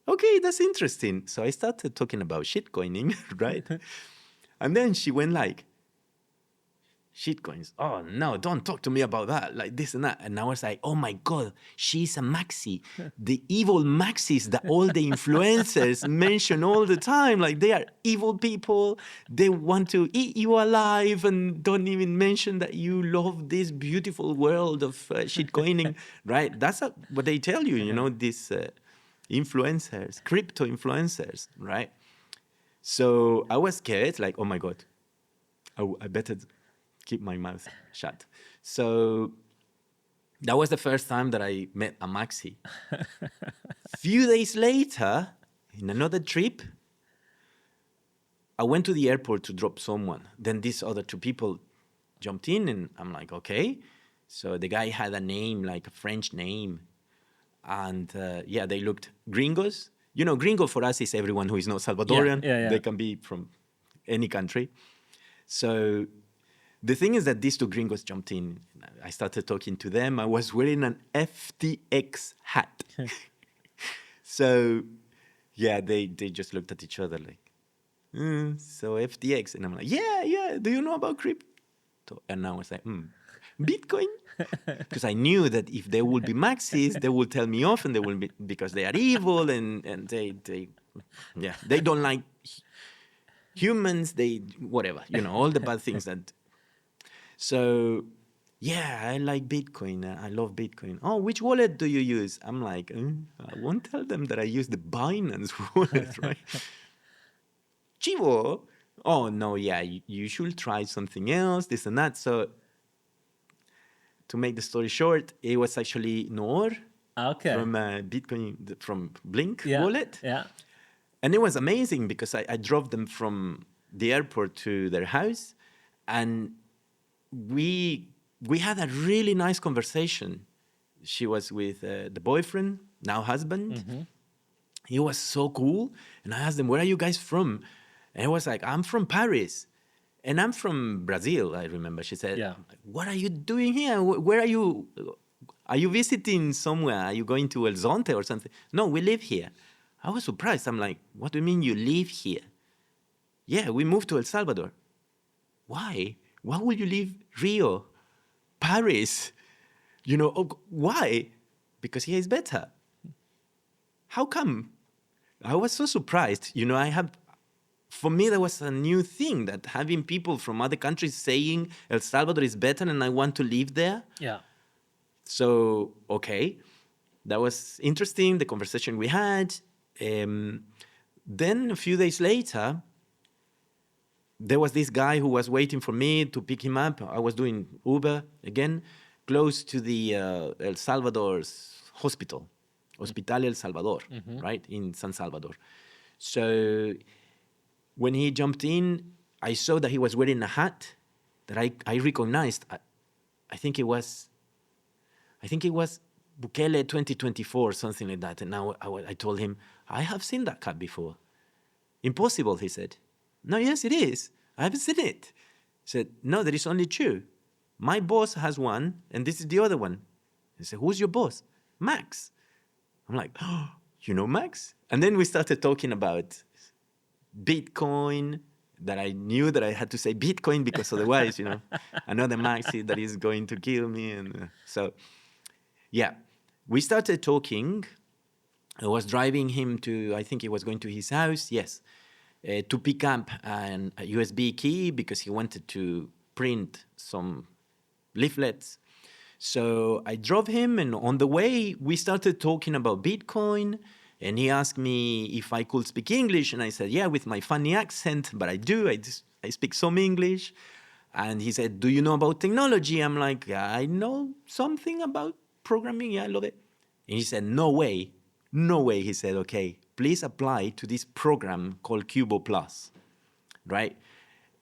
Okay, that's interesting. So I started talking about shitcoining, right? And then she went like, shitcoins. Oh no, don't talk to me about that, like this and that. And I was like, oh my God, she's a maxi. The evil maxis that all the influencers mention all the time. Like, they are evil people. They want to eat you alive and don't even mention that you love this beautiful world of shitcoining, right? That's what they tell you, these influencers, crypto influencers, right? So I was scared, like, oh my God, I better keep my mouth shut. So that was the first time that I met a maxi. Few days later, in another trip, I went to the airport to drop someone. Then these other two people jumped in, and I'm like, okay. So the guy had a name, like a French name. And they looked gringos. Gringo for us is everyone who is not Salvadorian. Yeah. They can be from any country. So the thing is that these two gringos jumped in. I started talking to them. I was wearing an FTX hat. So, they just looked at each other like, so FTX. And I'm like, yeah, do you know about crypto? And I was like, Bitcoin? Because I knew that if there would be maxis, they will tell me off, and they will be, because they are evil, and they don't like humans, they, whatever, all the bad things that. So, I like Bitcoin. I love Bitcoin. Oh, which wallet do you use? I'm like, I won't tell them that I use the Binance wallet, right? Chivo. Oh, no, you should try something else, this and that. So, to make the story short, it was actually Noor Okay. from Bitcoin, from Blink Yeah. wallet. Yeah. And it was amazing because I drove them from the airport to their house, and we had a really nice conversation. She was with the boyfriend, now husband. Mm-hmm. He was so cool. And I asked them, where are you guys from? And he was like, I'm from Paris. And I'm from Brazil, I remember. She said, Yeah. what are you doing here? Where are you? Are you visiting somewhere? Are you going to El Zonte or something? No, we live here. I was surprised. I'm like, what do you mean you live here? Yeah, we moved to El Salvador. Why? Why would you leave Rio, Paris? Why? Because here is better. How come? I was so surprised. For me, that was a new thing, that having people from other countries saying El Salvador is better and I want to live there. Yeah. So, okay. that was interesting, the conversation we had. Then a few days later, there was this guy who was waiting for me to pick him up. I was doing Uber again, close to the El Salvador's hospital, Hospital El Salvador, right, in San Salvador. So when he jumped in, I saw that he was wearing a hat that I recognized. I think it was Bukele 2024, something like that. And now I told him, I have seen that hat before. Impossible, he said. No, yes, it is. I haven't seen it. He said, no, there is only two. My boss has one, and this is the other one. He said, who's your boss? Max. I'm like, oh, you know Max? And then we started talking about Bitcoin, that I knew that I had to say Bitcoin because otherwise, another Maxi that is going to kill me. And so, yeah, we started talking. I was driving him to, I think he was going to his house, yes, to pick up a USB key because he wanted to print some leaflets. So I drove him, and on the way, we started talking about Bitcoin. And he asked me if I could speak English. And I said, yeah, with my funny accent, but I do. I speak some English. And he said, do you know about technology? I'm like, yeah, I know something about programming. Yeah, I love it. And he said, no way. No way. He said, okay, please apply to this program called Cubo Plus, right?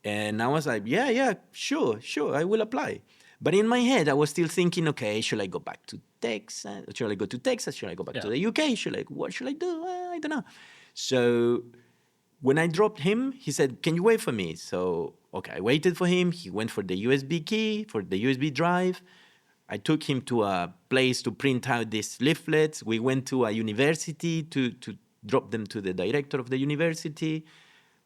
And I was like, yeah, sure, I will apply. But in my head, I was still thinking, okay, should I go back to Texas? Should I go to Texas? Should I go back to the UK? What should I do? I don't know. So when I dropped him, he said, can you wait for me? So, okay, I waited for him. He went for the USB key, for the USB drive. I took him to a place to print out these leaflets. We went to a university to drop them to the director of the university.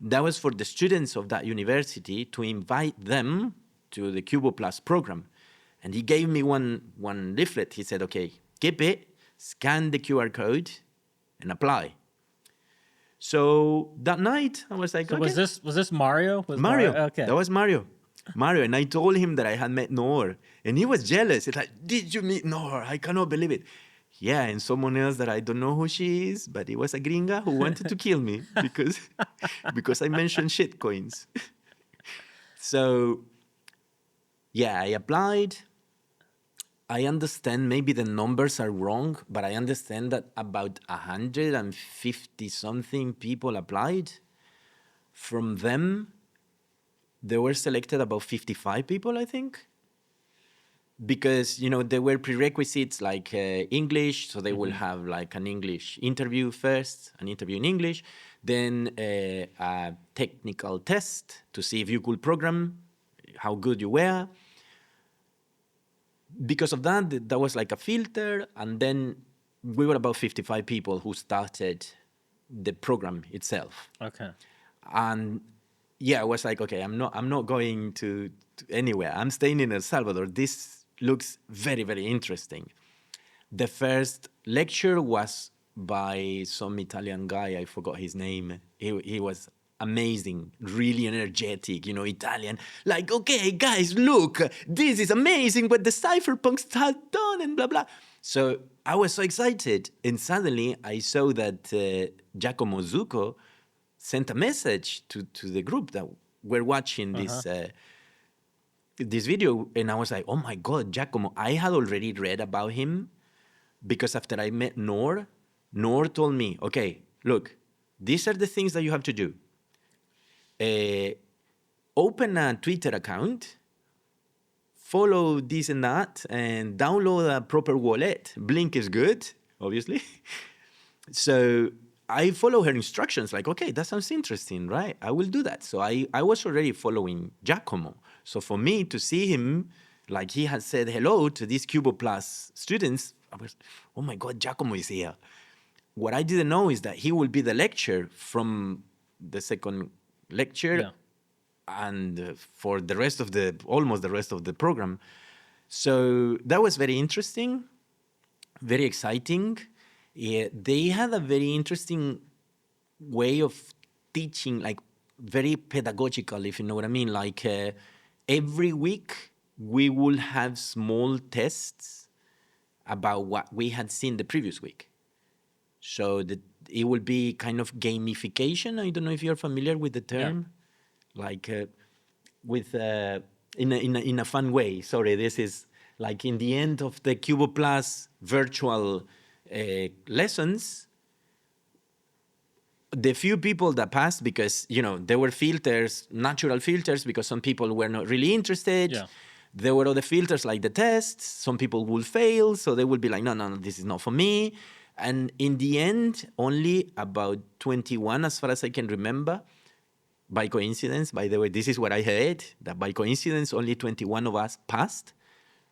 That was for the students of that university to invite them to the Cubo Plus program. And he gave me one leaflet. He said, okay, keep it, scan the QR code, and apply. So that night, I was like, So okay. was this Mario? Mario. Okay. That was Mario. And I told him that I had met Noor. And he was jealous. He's like, did you meet Noor? I cannot believe it. Yeah, and someone else that I don't know who she is, but it was a gringa who wanted to kill me because I mentioned shitcoins. So, yeah, I applied. I understand maybe the numbers are wrong, but I understand that about 150 something people applied. From them, there were selected about 55 people, I think. Because, there were prerequisites like English, so they will have like an English interview first, an interview in English, then a technical test to see if you could program, how good you were. Because of that, that was like a filter, and then we were about 55 people who started the program itself. Okay. And yeah, I was like, okay, I'm not going to anywhere. I'm staying in El Salvador. This looks very, very interesting. The first lecture was by some Italian guy. I forgot his name. He was amazing, really energetic, Italian. Like, okay, guys, look, this is amazing what the cypherpunks have done and blah, blah. So I was so excited. And suddenly I saw that Giacomo Zucco sent a message to the group that were watching this video. And I was like, oh my God, Giacomo. I had already read about him because after I met Noor told me, okay, look, these are the things that you have to do. Open a Twitter account, follow this and that, and download a proper wallet. Blink is good, obviously. So I follow her instructions, like, okay, that sounds interesting, right? I will do that. So I was already following Giacomo. So for me to see him, like he had said hello to these Cubo Plus students, I was, oh my God, Giacomo is here. What I didn't know is that he will be the lecturer from the second lecture and for the rest of almost the rest of the program. So that was very interesting, very exciting. Yeah, they had a very interesting way of teaching, like very pedagogical, if you know what I mean. Like every week we will have small tests about what we had seen the previous week. So that it will be kind of gamification. I don't know if you're familiar with the term, like with in a fun way. Sorry, this is like in the end of the Cubo Plus virtual lessons. The few people that passed, because there were filters, natural filters, because some people were not really interested. Yeah. There were other filters like the tests. Some people will fail, so they will be like, no, this is not for me. And in the end, only about 21, as far as I can remember, by coincidence, by the way, this is what I heard, that by coincidence, only 21 of us passed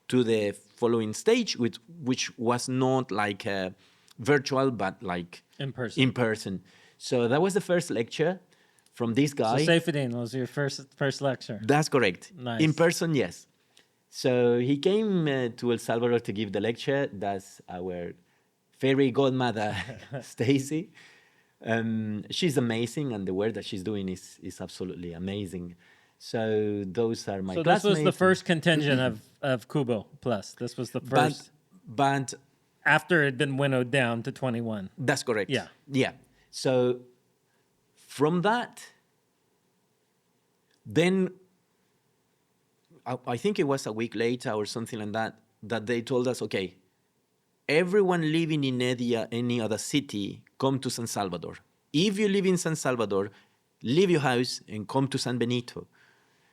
to the following stage, which was not like virtual, but like In person. in person. So that was the first lecture from this So guy. Saifedean was your first lecture. That's correct. Nice. In person, yes. So he came to El Salvador to give the lecture. That's our fairy godmother, Stacy. She's amazing, and the work that she's doing is absolutely amazing. So those are my So this classmates. was the first contingent of Cubo Plus. This was the first. But After it had been winnowed down to 21. that's correct. Yeah. Yeah. So from that, then I think it was a week later or something like that, that they told us, okay, everyone living in any other city, come to San Salvador. If you live in San Salvador, leave your house and come to San Benito.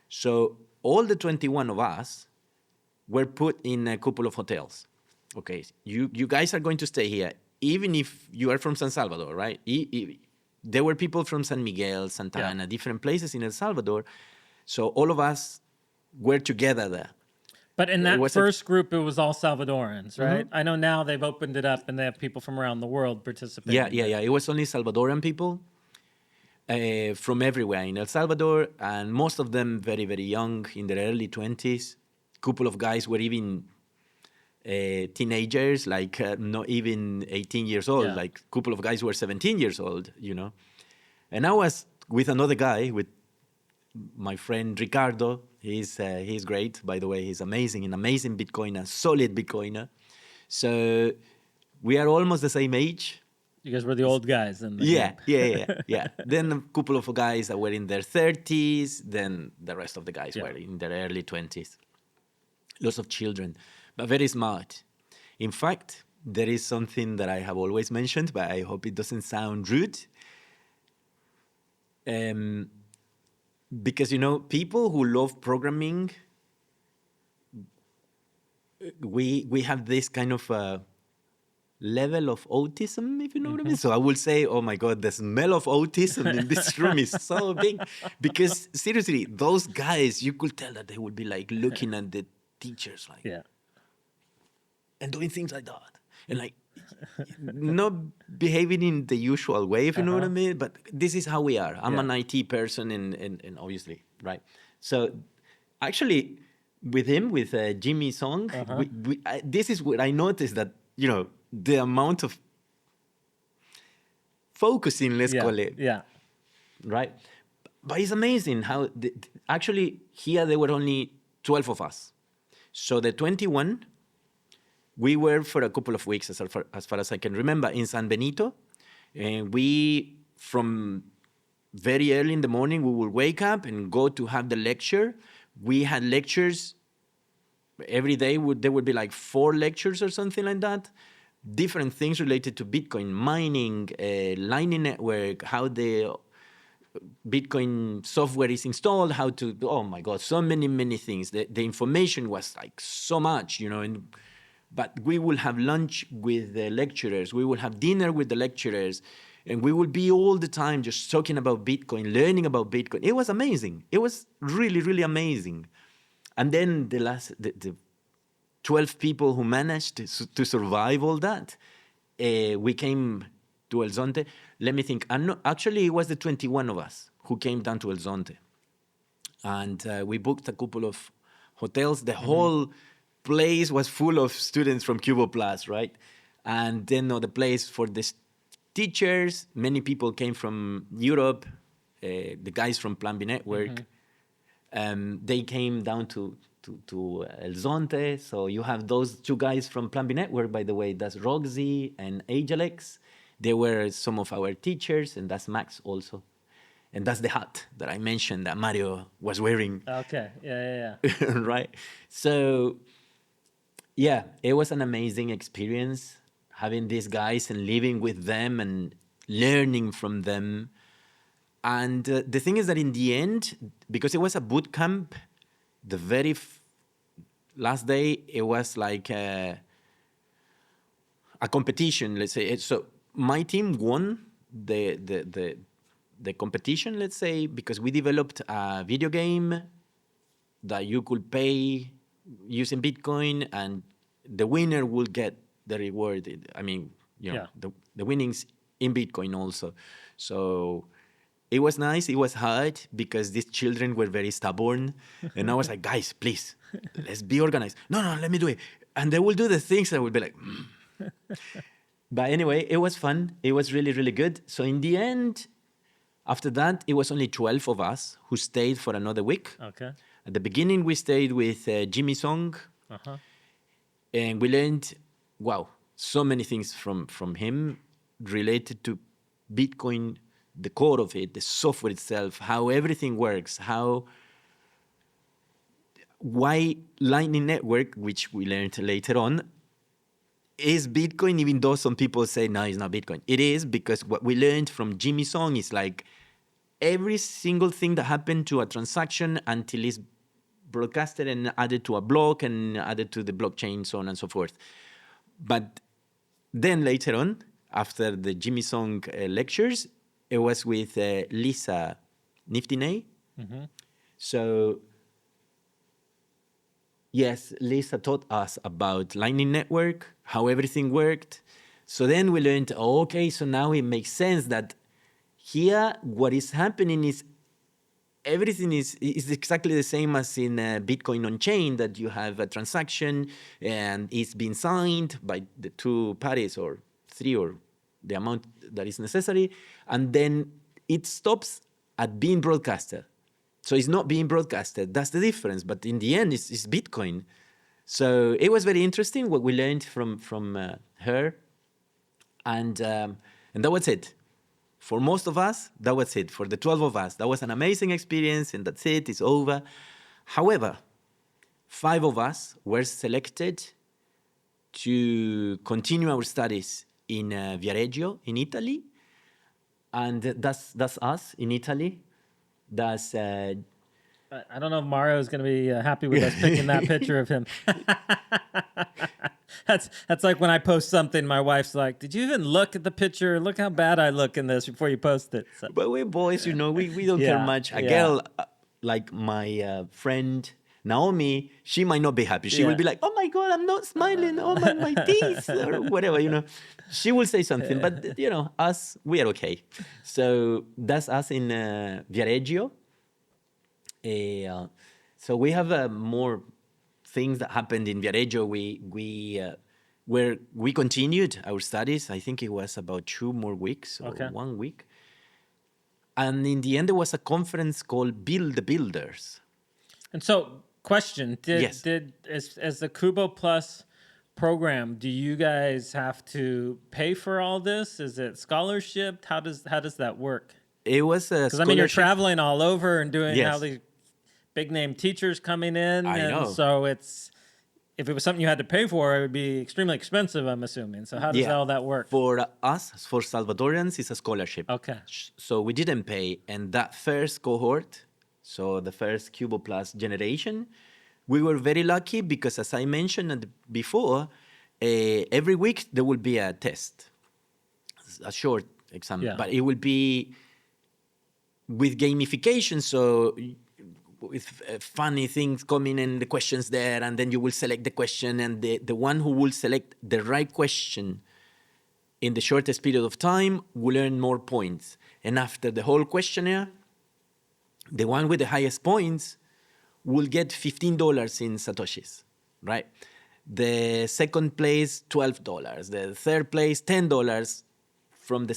So all the 21 of us were put in a couple of hotels. Okay, you guys are going to stay here, even if you are from San Salvador, right? There were people from San Miguel, Santa Ana, different places in El Salvador. So all of us were together there. But in that was first group, it was all Salvadorans, right? I know now they've opened it up and they have people from around the world participating. Yeah. It was only Salvadoran people from everywhere in El Salvador, and most of them very, very young, in their early 20s. Couple of guys were even teenagers, like not even 18 years old. Yeah. Like a couple of guys were 17 years old, And I was with another guy, with my friend Ricardo. He's great, by the way. He's amazing, an amazing Bitcoiner, solid Bitcoiner. So we are almost the same age. You guys were the old guys. In the Yeah. Then a couple of guys that were in their 30s. Then the rest of the guys were in their early 20s. Lots of children, but very smart. In fact, there is something that I have always mentioned, but I hope it doesn't sound rude. Because, people who love programming, we have this kind of level of autism, if you know what I mean. So I will say, oh my God, the smell of autism in this room is so big. Because seriously, those guys, you could tell that they would be like looking at the teachers like, and doing things like that. And like, not behaving in the usual way, if you know what I mean. But this is how we are. I'm an IT person, and obviously, right? So actually, with him, with Jimmy Song, this is what I noticed, that, the amount of focusing, let's call it. Yeah. Right? But it's amazing how, actually, here there were only 12 of us. So the 21, we were for a couple of weeks, as far as I can remember, in San Benito. And we, from very early in the morning, we would wake up and go to have the lecture. We had lectures every day. There would be like 4 lectures or something like that. Different things related to Bitcoin, mining, Lightning Network, how the Bitcoin software is installed, how to, oh my God, so many things. The information was like so much, but we will have lunch with the lecturers. We will have dinner with the lecturers. And we will be all the time just talking about Bitcoin, learning about Bitcoin. It was amazing. It was really, really amazing. And then the 12 people who managed to survive all that, we came to El Zonte. Let me think. Actually, it was the 21 of us who came down to El Zonte. And we booked a couple of hotels. The whole place was full of students from Cubo Plus, right? And then the place for the teachers, many people came from Europe, the guys from Plan B Network. They came down to to El Zonte. So you have those two guys from Plan B Network, by the way. That's Roxy and Angelex. They were some of our teachers, and that's Max also. And that's the hat that I mentioned that Mario was wearing. Okay. Yeah. Right? So, yeah, it was an amazing experience having these guys and living with them and learning from them. And the thing is that in the end, because it was a boot camp, the very last day, it was like a competition, let's say. So my team won the competition, let's say, because we developed a video game that you could pay using Bitcoin, and the winner will get the reward. I mean, Yeah. the winnings in Bitcoin also. So it was nice. It was hard because these children were very stubborn. And I was like, guys, please, let's be organized. No, let me do it. And they will do the things that I will be like, But anyway, it was fun. It was really, really good. So in the end, after that, it was only 12 of us who stayed for another week. Okay. At the beginning, we stayed with Jimmy Song, Uh-huh. and we learned, wow, so many things from him related to Bitcoin, the core of it, the software itself, how everything works, why Lightning Network, which we learned later on, is Bitcoin, even though some people say, no, it's not Bitcoin. It is, because what we learned from Jimmy Song is like every single thing that happened to a transaction until it's broadcasted and added to a block and added to the blockchain, so on and so forth. But then later on, after the Jimmy Song lectures, it was with Lisa Nifty. So yes, Lisa taught us about Lightning Network, how everything worked. So then we learned, okay, so now it makes sense that here what is happening is everything is exactly the same as in Bitcoin on chain, that you have a transaction and it's been signed by the two parties or three, or the amount that is necessary, and then it stops at being broadcasted. So it's not being broadcasted. That's the difference. But in the end, it's Bitcoin. So it was very interesting what we learned from her, and that was it. For most of us, that was it. For the 12 of us, that was an amazing experience, and that's it. It's over. However, 5 of us were selected to continue our studies in Viareggio in Italy, and that's us in Italy. That's I don't know if Mario is going to be happy with us picking that picture of him. That's like when I post something, my wife's like, "Did you even look at the picture? Look how bad I look in this before you post it." So, But we're boys, we don't care Yeah, much. A yeah. girl like my friend Naomi, she might not be happy. She will Yeah. be like, "Oh my God, I'm not smiling. Oh my teeth," or whatever. She will say something, but us, we are okay. So that's us in Viareggio. So we have more things that happened in Viareggio. Where we continued our studies. I think it was about 2 more weeks or Okay. 1 week. And in the end, there was a conference called Build the Builders. And so, question: Yes. as the Cubo Plus program, do you guys have to pay for all this? Is it scholarship? How does that work? It was a Because I mean, you're scholarship. traveling all over and doing Yes. how these big name teachers coming in, I and know. so if it was something you had to pay for, it would be extremely expensive, I'm assuming. So how does all that work? For us, for Salvadorans, it's a scholarship. Okay. So we didn't pay. And that first cohort, so the first Cubo Plus generation, we were very lucky because, as I mentioned before, every week there will be a test, a short exam, Yeah. but it will be with gamification. So with funny things coming in the questions there, and then you will select the question, and the one who will select the right question in the shortest period of time will earn more points. And after the whole questionnaire, the one with the highest points will get $15 in Satoshis, right? The second place, $12. The third place, $10. From the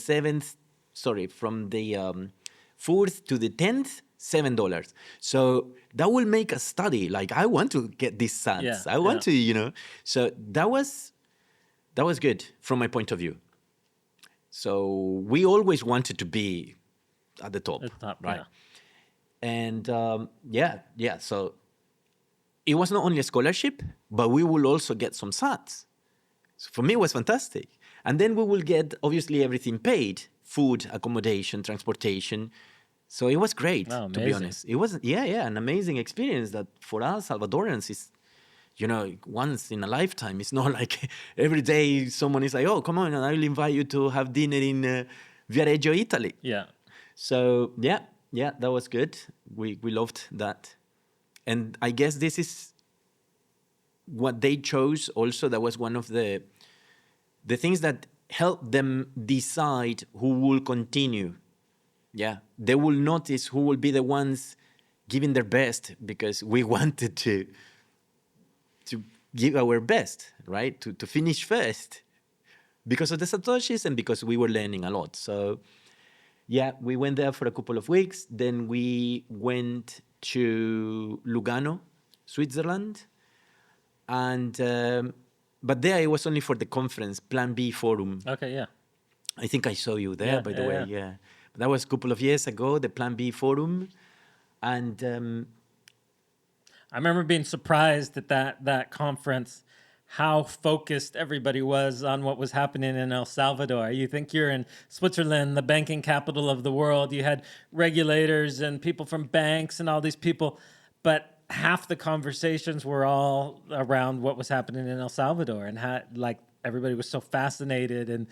4th to the 10th, $7. So that will make a study. Like, I want to get these sats. Yeah, I want yeah. to, you know. So that was good from my point of view. So we always wanted to be at the top, It's top, right? yeah. And yeah. So it was not only a scholarship, but we will also get some sats. So for me, it was fantastic. And then we will get, obviously, everything paid: food, accommodation, transportation. So it was great, Oh, to be amazing. honest. It was, an amazing experience that for us Salvadorans is, once in a lifetime. It's not like every day someone is like, oh, come on, and I will invite you to have dinner in Viareggio, Italy. Yeah. So yeah, that was good. We loved that. And I guess this is what they chose also. That was one of the things that helped them decide who will continue. Yeah, they will notice who will be the ones giving their best, because we wanted to give our best, right? To finish first because of the Satoshis and because we were learning a lot. So yeah, we went there for a couple of weeks. Then we went to Lugano, Switzerland. And but there it was only for the conference, Plan B Forum. Okay, yeah. I think I saw you there, Yeah, by the yeah, way. yeah. Yeah, but that was a couple of years ago, the Plan B Forum. And I remember being surprised at that conference, how focused everybody was on what was happening in El Salvador. You think you're in Switzerland, the banking capital of the world. You had regulators and people from banks and all these people, but half the conversations were all around what was happening in El Salvador, and how, like, everybody was so fascinated and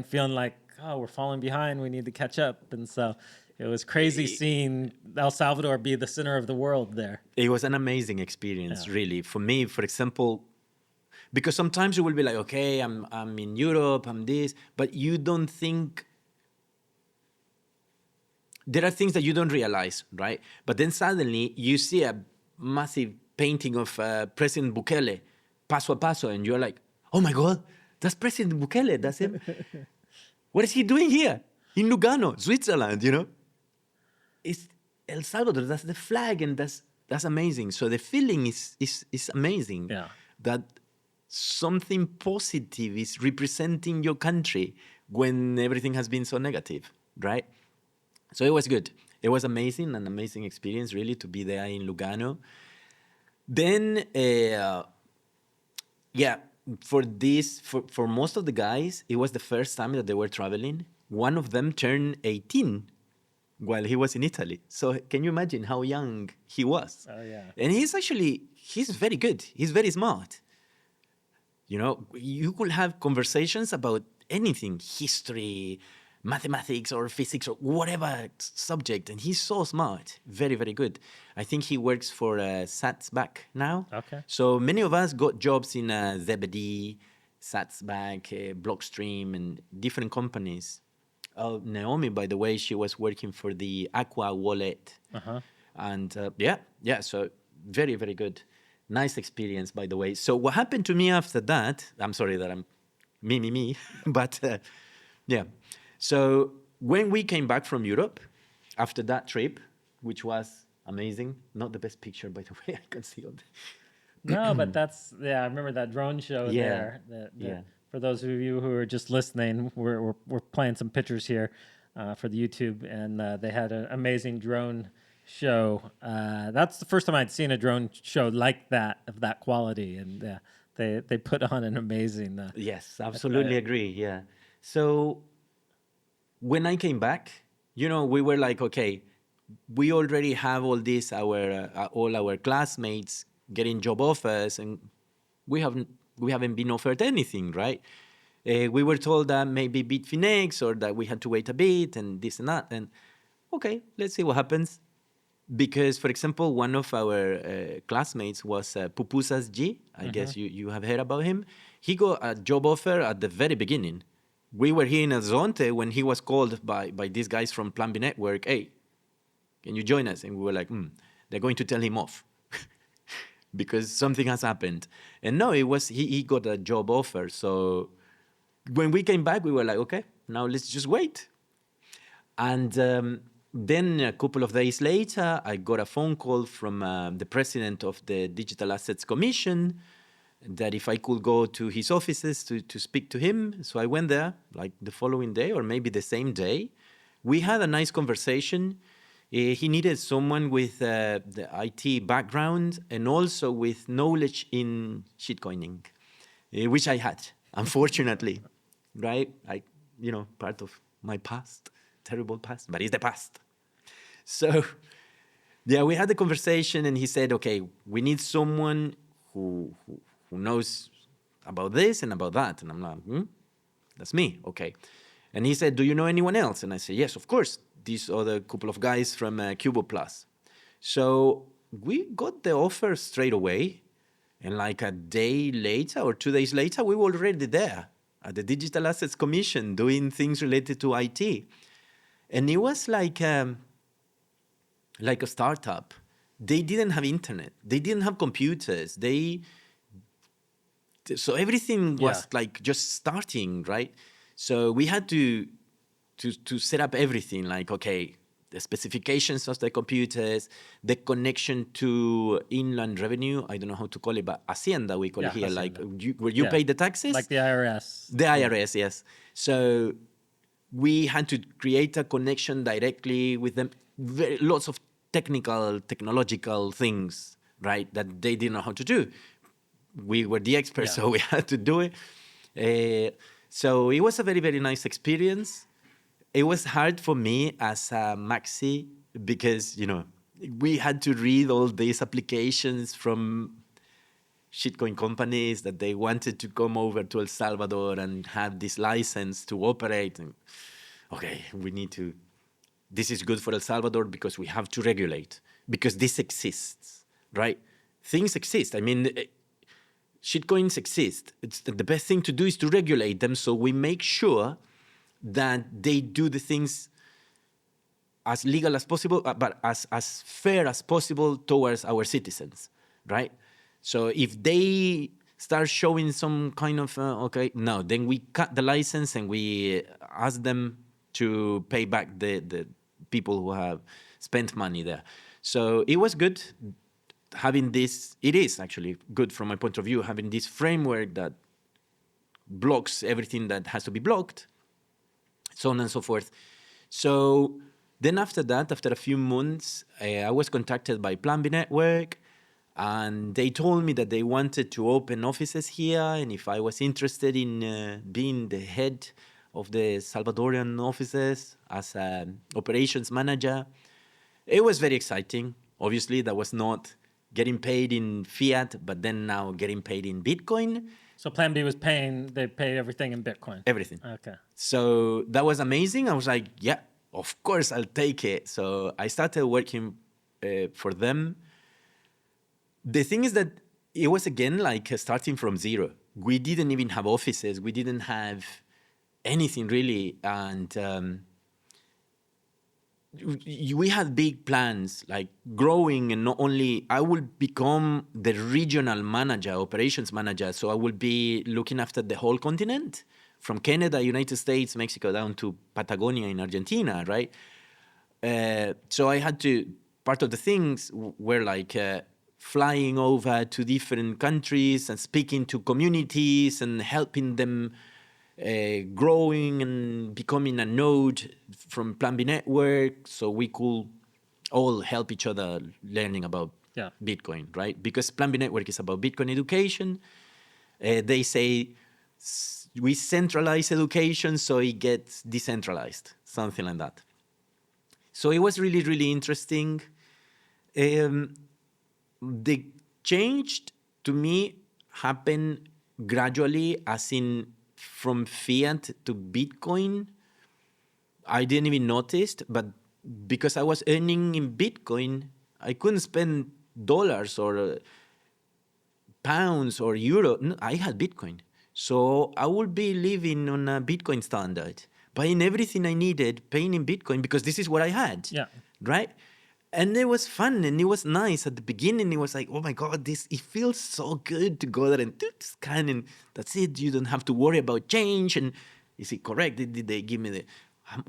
feeling like, oh, we're falling behind, we need to catch up. And so it was crazy seeing El Salvador be the center of the world there. it was an amazing experience, really. For me, for example, because sometimes you will be like, okay, I'm in Europe, I'm this, but you don't think, there are things that you don't realize, right? But then suddenly you see a massive painting of President Bukele, paso a paso, and you're like, oh my God, that's President Bukele, that's him. What is he doing here in Lugano, Switzerland, It's El Salvador, that's the flag, and that's amazing. So the feeling is amazing. Yeah. That something positive is representing your country when everything has been so negative, right? So it was good. It was amazing, an amazing experience, really, to be there in Lugano. Then, for most of the guys, it was the first time that they were traveling. One of them turned 18 while he was in Italy. So can you imagine how young he was? Oh, yeah. And he's very good. He's very smart. You could have conversations about anything, history, mathematics, or physics, or whatever subject, and he's so smart. Very, very good. I think he works for Satsback now. Okay. So many of us got jobs in Zebedee, Satsback, Blockstream, and different companies. Naomi, by the way, she was working for the Aqua wallet. Uh-huh. And so very, very good. Nice experience, by the way. So what happened to me after that, I'm sorry that I'm me, but yeah. So when we came back from Europe, after that trip, which was amazing, not the best picture, by the way, I can see all the... No, but I remember that drone show Yeah, there. yeah. For those of you who are just listening, we're playing some pictures here for the YouTube, and they had an amazing drone show. That's the first time I'd seen a drone show like that, of that quality, and they put on an amazing. Yes, absolutely agree. Yeah. So when I came back, we were like, okay, we already have all our classmates getting job offers, and we haven't been offered anything, right? We were told that maybe Bitfinex, or that we had to wait a bit, and this and that, and okay, let's see what happens. Because, for example, one of our classmates was Pupusas G. I guess you have heard about him. He got a job offer at the very beginning. We were here in El Zonte when he was called by these guys from Plan B Network. Hey, can you join us? And we were like, they're going to tell him off because something has happened. And no, it was he got a job offer. So when we came back, we were like, okay, now let's just wait. And Then a couple of days later, I got a phone call from the president of the Digital Assets Commission that if I could go to his offices to speak to him. So I went there like the following day or maybe the same day. We had a nice conversation. He needed someone with the IT background and also with knowledge in shitcoining, which I had, unfortunately, right? Part of my past, terrible past, but it's the past. So, yeah, we had the conversation, and he said, "Okay, we need someone who knows about this and about that." And I'm like, that's me, okay. And he said, "Do you know anyone else?" And I said, "Yes, of course. These other couple of guys from Cubo Plus." So we got the offer straight away, and like a day later or 2 days later, we were already there at the Digital Assets Commission doing things related to IT. And it was like a startup. They didn't have internet. They didn't have computers. So everything was like just starting, right? So we had to set up everything, like, okay, the specifications of the computers, the connection to inland revenue. I don't know how to call it, but Hacienda we call it here, Hacienda. like where you pay the taxes. Like the IRS. The IRS, yes. So we had to create a connection directly with them. Lots of technological things, right, that they didn't know how to do. We were the experts, so we had to do it. So it was a very, very nice experience. It was hard for me as a maxi because, we had to read all these applications from shitcoin companies that they wanted to come over to El Salvador and have this license to operate. And, okay, this is good for El Salvador because we have to regulate, because this exists, right? Things exist. I mean, shitcoins exist. The best thing to do is to regulate them so we make sure that they do the things as legal as possible, but as fair as possible towards our citizens, right? So if they start showing some kind of, then we cut the license and we ask them to pay back the people who have spent money there. So it was good having this. It is actually good from my point of view, having this framework that blocks everything that has to be blocked, so on and so forth. So then after that, after a few months, I was contacted by Plan B Network, and they told me that they wanted to open offices here, and if I was interested in being the head of the Salvadorian offices as an operations manager. It was very exciting. Obviously, that was not getting paid in fiat, but then now getting paid in Bitcoin. So Plan B was they paid everything in Bitcoin. Everything. Okay. So that was amazing. I was like, yeah, of course I'll take it. So I started working for them. The thing is that it was again like starting from zero. We didn't even have offices. We didn't have anything really. And we had big plans, like growing, and not only I would become the regional manager, operations manager. So I would be looking after the whole continent, from Canada, United States, Mexico, down to Patagonia in Argentina, right? So I had to, part of the things were like flying over to different countries and speaking to communities and helping them growing and becoming a node from Plan B Network, so we could all help each other learning about Bitcoin, right? Because Plan B Network is about Bitcoin education. They say we centralize education so it gets decentralized, something like that. So it was really, really interesting. The change to me happened gradually, as in from fiat to Bitcoin. I didn't even notice, but because I was earning in Bitcoin, I couldn't spend dollars or pounds or euro. No, I had Bitcoin. So I would be living on a Bitcoin standard, buying everything I needed, paying in Bitcoin, because this is what I had. Yeah. Right? And it was fun and it was nice. At the beginning, it was like, oh my God, it feels so good to go there and scan, and that's it. You don't have to worry about change. And is it correct? Did they give me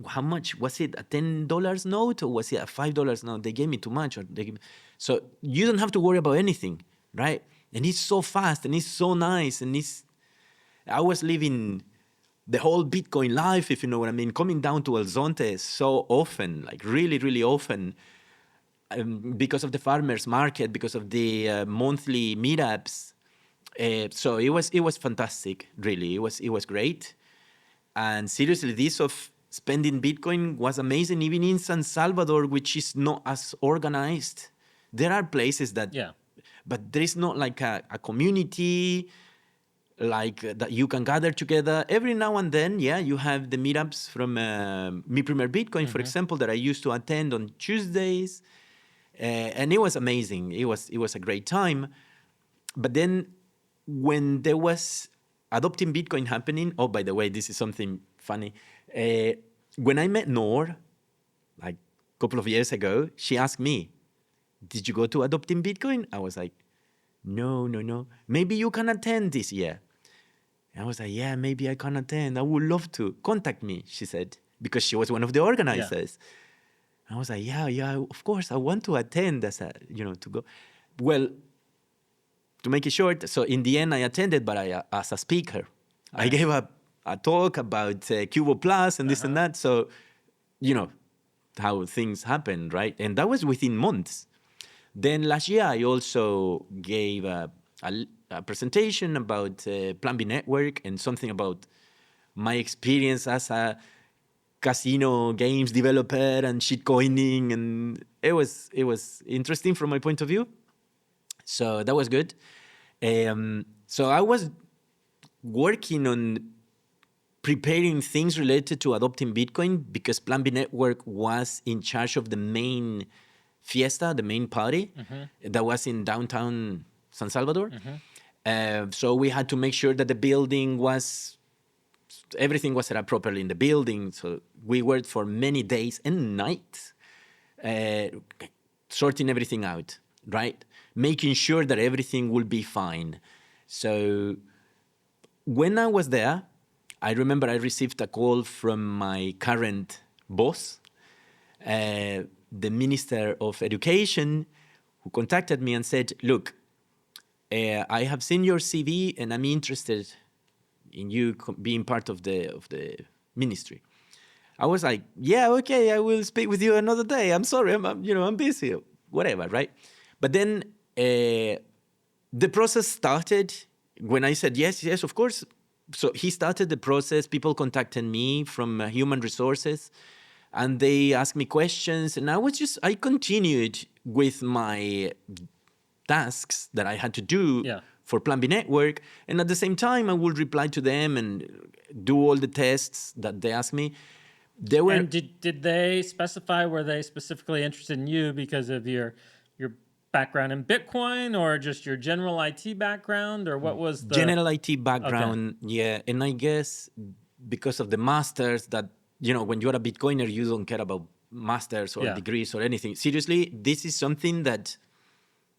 how much was it? A $10 note, or was it a $5 note? They gave me too much, or they gave me, so you don't have to worry about anything, right? And it's so fast and it's so nice, and I was living the whole Bitcoin life, if you know what I mean, coming down to El Zonte so often, like really, really often, because of the farmers market, because of the monthly meetups. So it was fantastic, really. It was great. And seriously, this of spending Bitcoin was amazing, even in San Salvador, which is not as organized. There are places that, Yeah. but there is not like a community like that you can gather together. Every now and then, yeah, you have the meetups from Mi Primer Bitcoin, for example, that I used to attend on Tuesdays. And it was amazing. It was a great time. But then when there was adopting Bitcoin happening, oh, by the way, this is something funny. When I met Noor, like a couple of years ago, she asked me, did you go to adopting Bitcoin? I was like, no, no, no. Maybe you can attend this year. And I was like, yeah, maybe I can attend. I would love to. Contact me, she said, because she was one of the organizers. I was like, yeah, of course, I want to attend as a, to go. Well, to make it short, so in the end, I attended, but as a speaker. I gave a talk about Cubo Plus and this and that. So, you know, how things happen, right? And that was within months. Then last year, I also gave a presentation about Plan B Network and something about my experience as a casino games developer and shitcoining, and it was interesting from my point of view. So that was good. So I was working on preparing things related to adopting Bitcoin because Plan B Network was in charge of the main fiesta, the main party that was in downtown San Salvador. So we had to make sure that the building was, everything was set up properly in the building. So we worked for many days and nights sorting everything out, right? Making sure that everything will be fine. So when I was there, I remember I received a call from my current boss, the Minister of Education, who contacted me and said, look, I have seen your CV and I'm interested in you being part of the ministry. I was like, yeah, okay, I will speak with you another day. I'm sorry, I'm busy, whatever, right? But then the process started when I said yes, of course. So he started the process. People contacted me from human resources, and they asked me questions, and I continued with my tasks that I had to do for Plan B Network, and at the same time, I would reply to them and do all the tests that they asked me. And did they specify, were they specifically interested in you because of your background in Bitcoin, or just your general IT background, or what was the general IT background? Okay. Yeah, and I guess because of the masters that, when you're a Bitcoiner, you don't care about masters or degrees or anything. Seriously, this is something that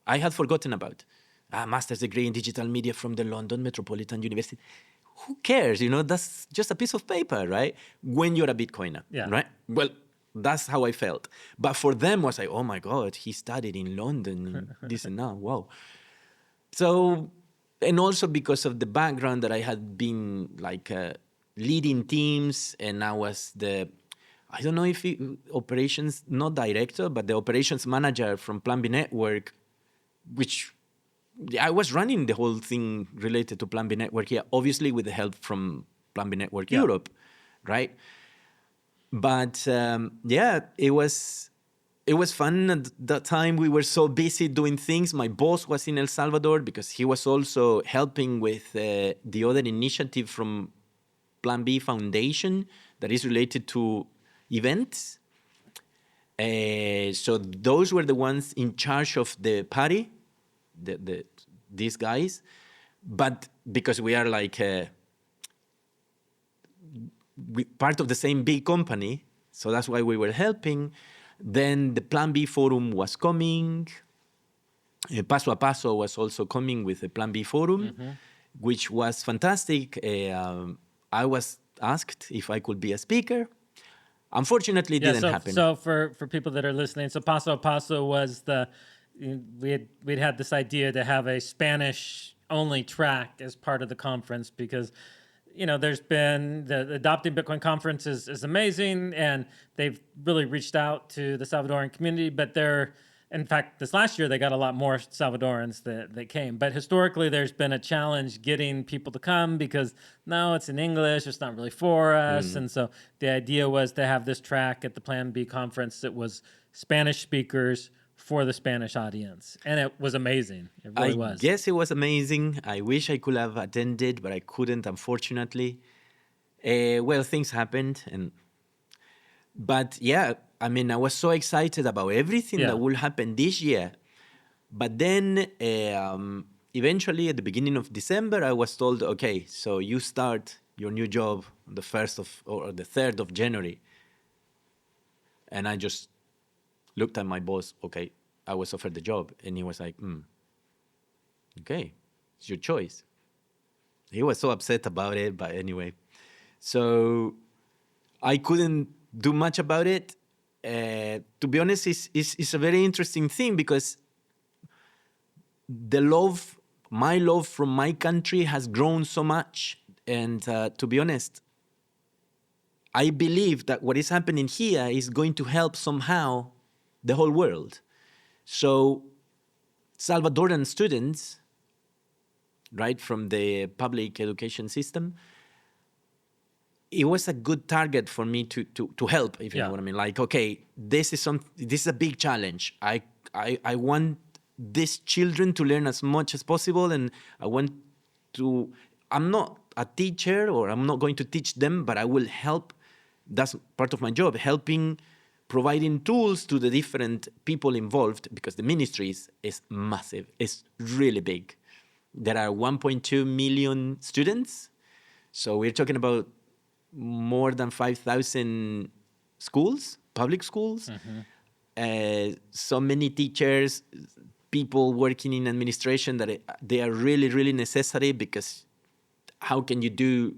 I had forgotten about. A master's degree in digital media from the London Metropolitan University. Who cares? That's just a piece of paper, right? When you're a Bitcoiner, right? Well, that's how I felt. But for them, was like, oh my God, he studied in London, this and that, wow. So, and also because of the background that I had been like leading teams, and I was I don't know if operations, not director, but the operations manager from Plan B Network, which I was running the whole thing related to Plan B Network here, obviously with the help from Plan B Network Europe, right? But it was fun at that time. We were so busy doing things. My boss was in El Salvador because he was also helping with the other initiative from Plan B Foundation that is related to events. So those were the ones in charge of the party, these guys. But because we are like part of the same big company, so that's why we were helping. Then the Plan B Forum was coming. Paso a Paso was also coming with the Plan B Forum, which was fantastic. I was asked if I could be a speaker. Unfortunately, it Yeah, didn't happen. so for people that are listening, so Paso a Paso was we'd had this idea to have a Spanish only track as part of the conference because there's been the Adopting Bitcoin conference is amazing, and they've really reached out to the Salvadoran community, but in fact, this last year they got a lot more Salvadorans that came. But historically, there's been a challenge getting people to come because no, it's in English, it's not really for us. And so the idea was to have this track at the Plan B conference that was Spanish speakers for the Spanish audience. And it was amazing. It really was. I guess it was amazing. I wish I could have attended, but I couldn't, unfortunately. Well, things happened, but yeah, I mean, I was so excited about everything Yeah. that will happen this year. But then eventually at the beginning of December, I was told, okay, so you start your new job on the 1st of, or the 3rd of January. And I just looked at my boss, okay, I was offered the job. And he was like, okay, it's your choice. He was so upset about it, but anyway. So I couldn't do much about it. To be honest, it's a very interesting thing because my love from my country has grown so much. And to be honest, I believe that what is happening here is going to help somehow the whole world. So Salvadoran students, right, from the public education system, it was a good target for me to help, if you know what I mean. Like, okay, this is a big challenge. I want these children to learn as much as possible, and I'm not a teacher, or I'm not going to teach them, but I will help. That's part of my job, providing tools to the different people involved, because the ministry is massive. It's really big. There are 1.2 million students. So we're talking about more than 5,000 schools, public schools. So many teachers, people working in administration, that they are really, really necessary, because how can you do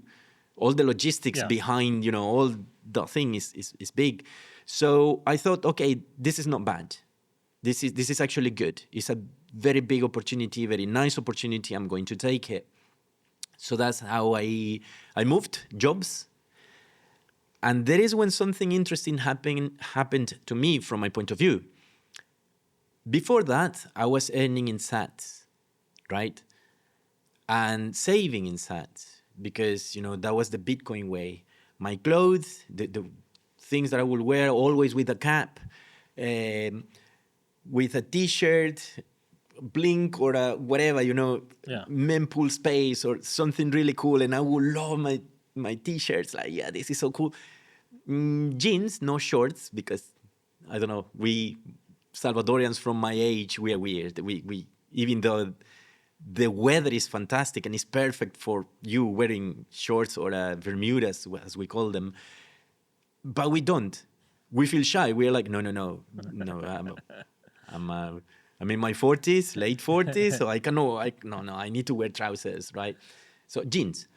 all the logistics behind, all the thing is big. So I thought, okay, this is not bad. This is actually good. It's a very big opportunity, very nice opportunity. I'm going to take it. So that's how I moved jobs. And there is when something interesting happened to me from my point of view. Before that, I was earning in sats, right? And saving in sats, because, that was the Bitcoin way. My clothes, the things that I would wear, always with a cap, with a T-shirt, Blink, or whatever, mempool space or something really cool. And I would love my T-shirts. Like, yeah, this is so cool. Jeans, no shorts, because I don't know. We Salvadorians from my age, we are weird. We even though the weather is fantastic and it's perfect for you wearing shorts or Bermudas, as we call them, but we don't. We feel shy. We're like, no. I'm in my 40s, late 40s, so I need to wear trousers, right? So jeans.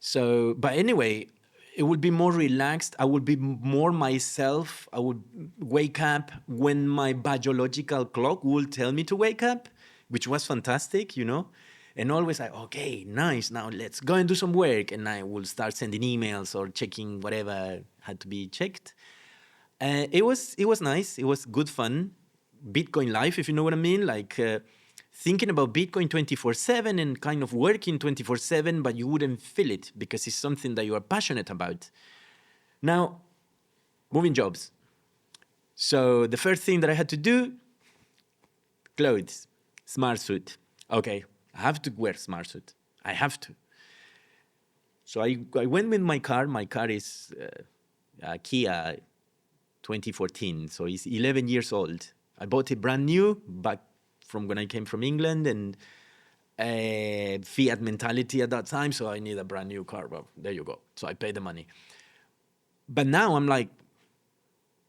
So, but anyway, it would be more relaxed. I would be more myself. I would wake up when my biological clock would tell me to wake up, which was fantastic, and always like, okay, nice. Now let's go and do some work. And I will start sending emails or checking whatever had to be checked. It was nice. It was good fun. Bitcoin life, if you know what I mean, like thinking about Bitcoin 24/7 and kind of working 24/7, but you wouldn't feel it because it's something that you are passionate about. Now, moving jobs. So the first thing that I had to do, clothes, smart suit. Okay, I have to wear smart suit. I have to. So I went with my car. My car is a Kia 2014, so it's 11 years old. I bought it brand new back from when I came from England, and Fiat mentality at that time, so I need a brand new car. Well, there you go. So I paid the money. But now I'm like,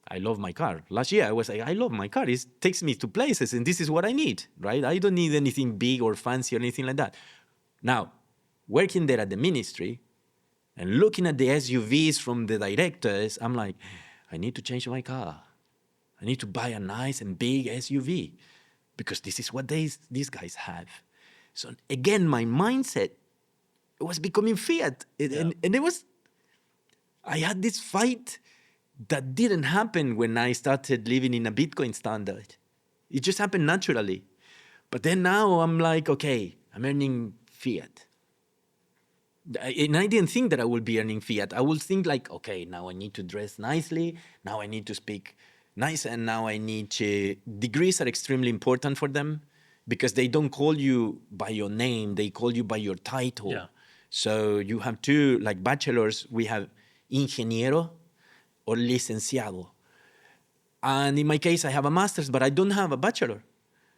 I love my car. Last year I was like, I love my car. It takes me to places, and this is what I need, right? I don't need anything big or fancy or anything like that. Now, working there at the ministry and looking at the SUVs from the directors, I'm like, I need to change my car. I need to buy a nice and big SUV because this is what these guys have. So again, my mindset was becoming Fiat. And it was, I had this fight that didn't happen when I started living in a Bitcoin standard. It just happened naturally. But then now I'm like, okay, I'm earning Fiat. And I didn't think that I would be earning Fiat. I would think like, okay, now I need to dress nicely. Now I need to speak nice. And now I need to, degrees are extremely important for them because they don't call you by your name. They call you by your title. Yeah. So you have two, like bachelors, we have ingeniero or licenciado. And in my case, I have a master's, but I don't have a bachelor.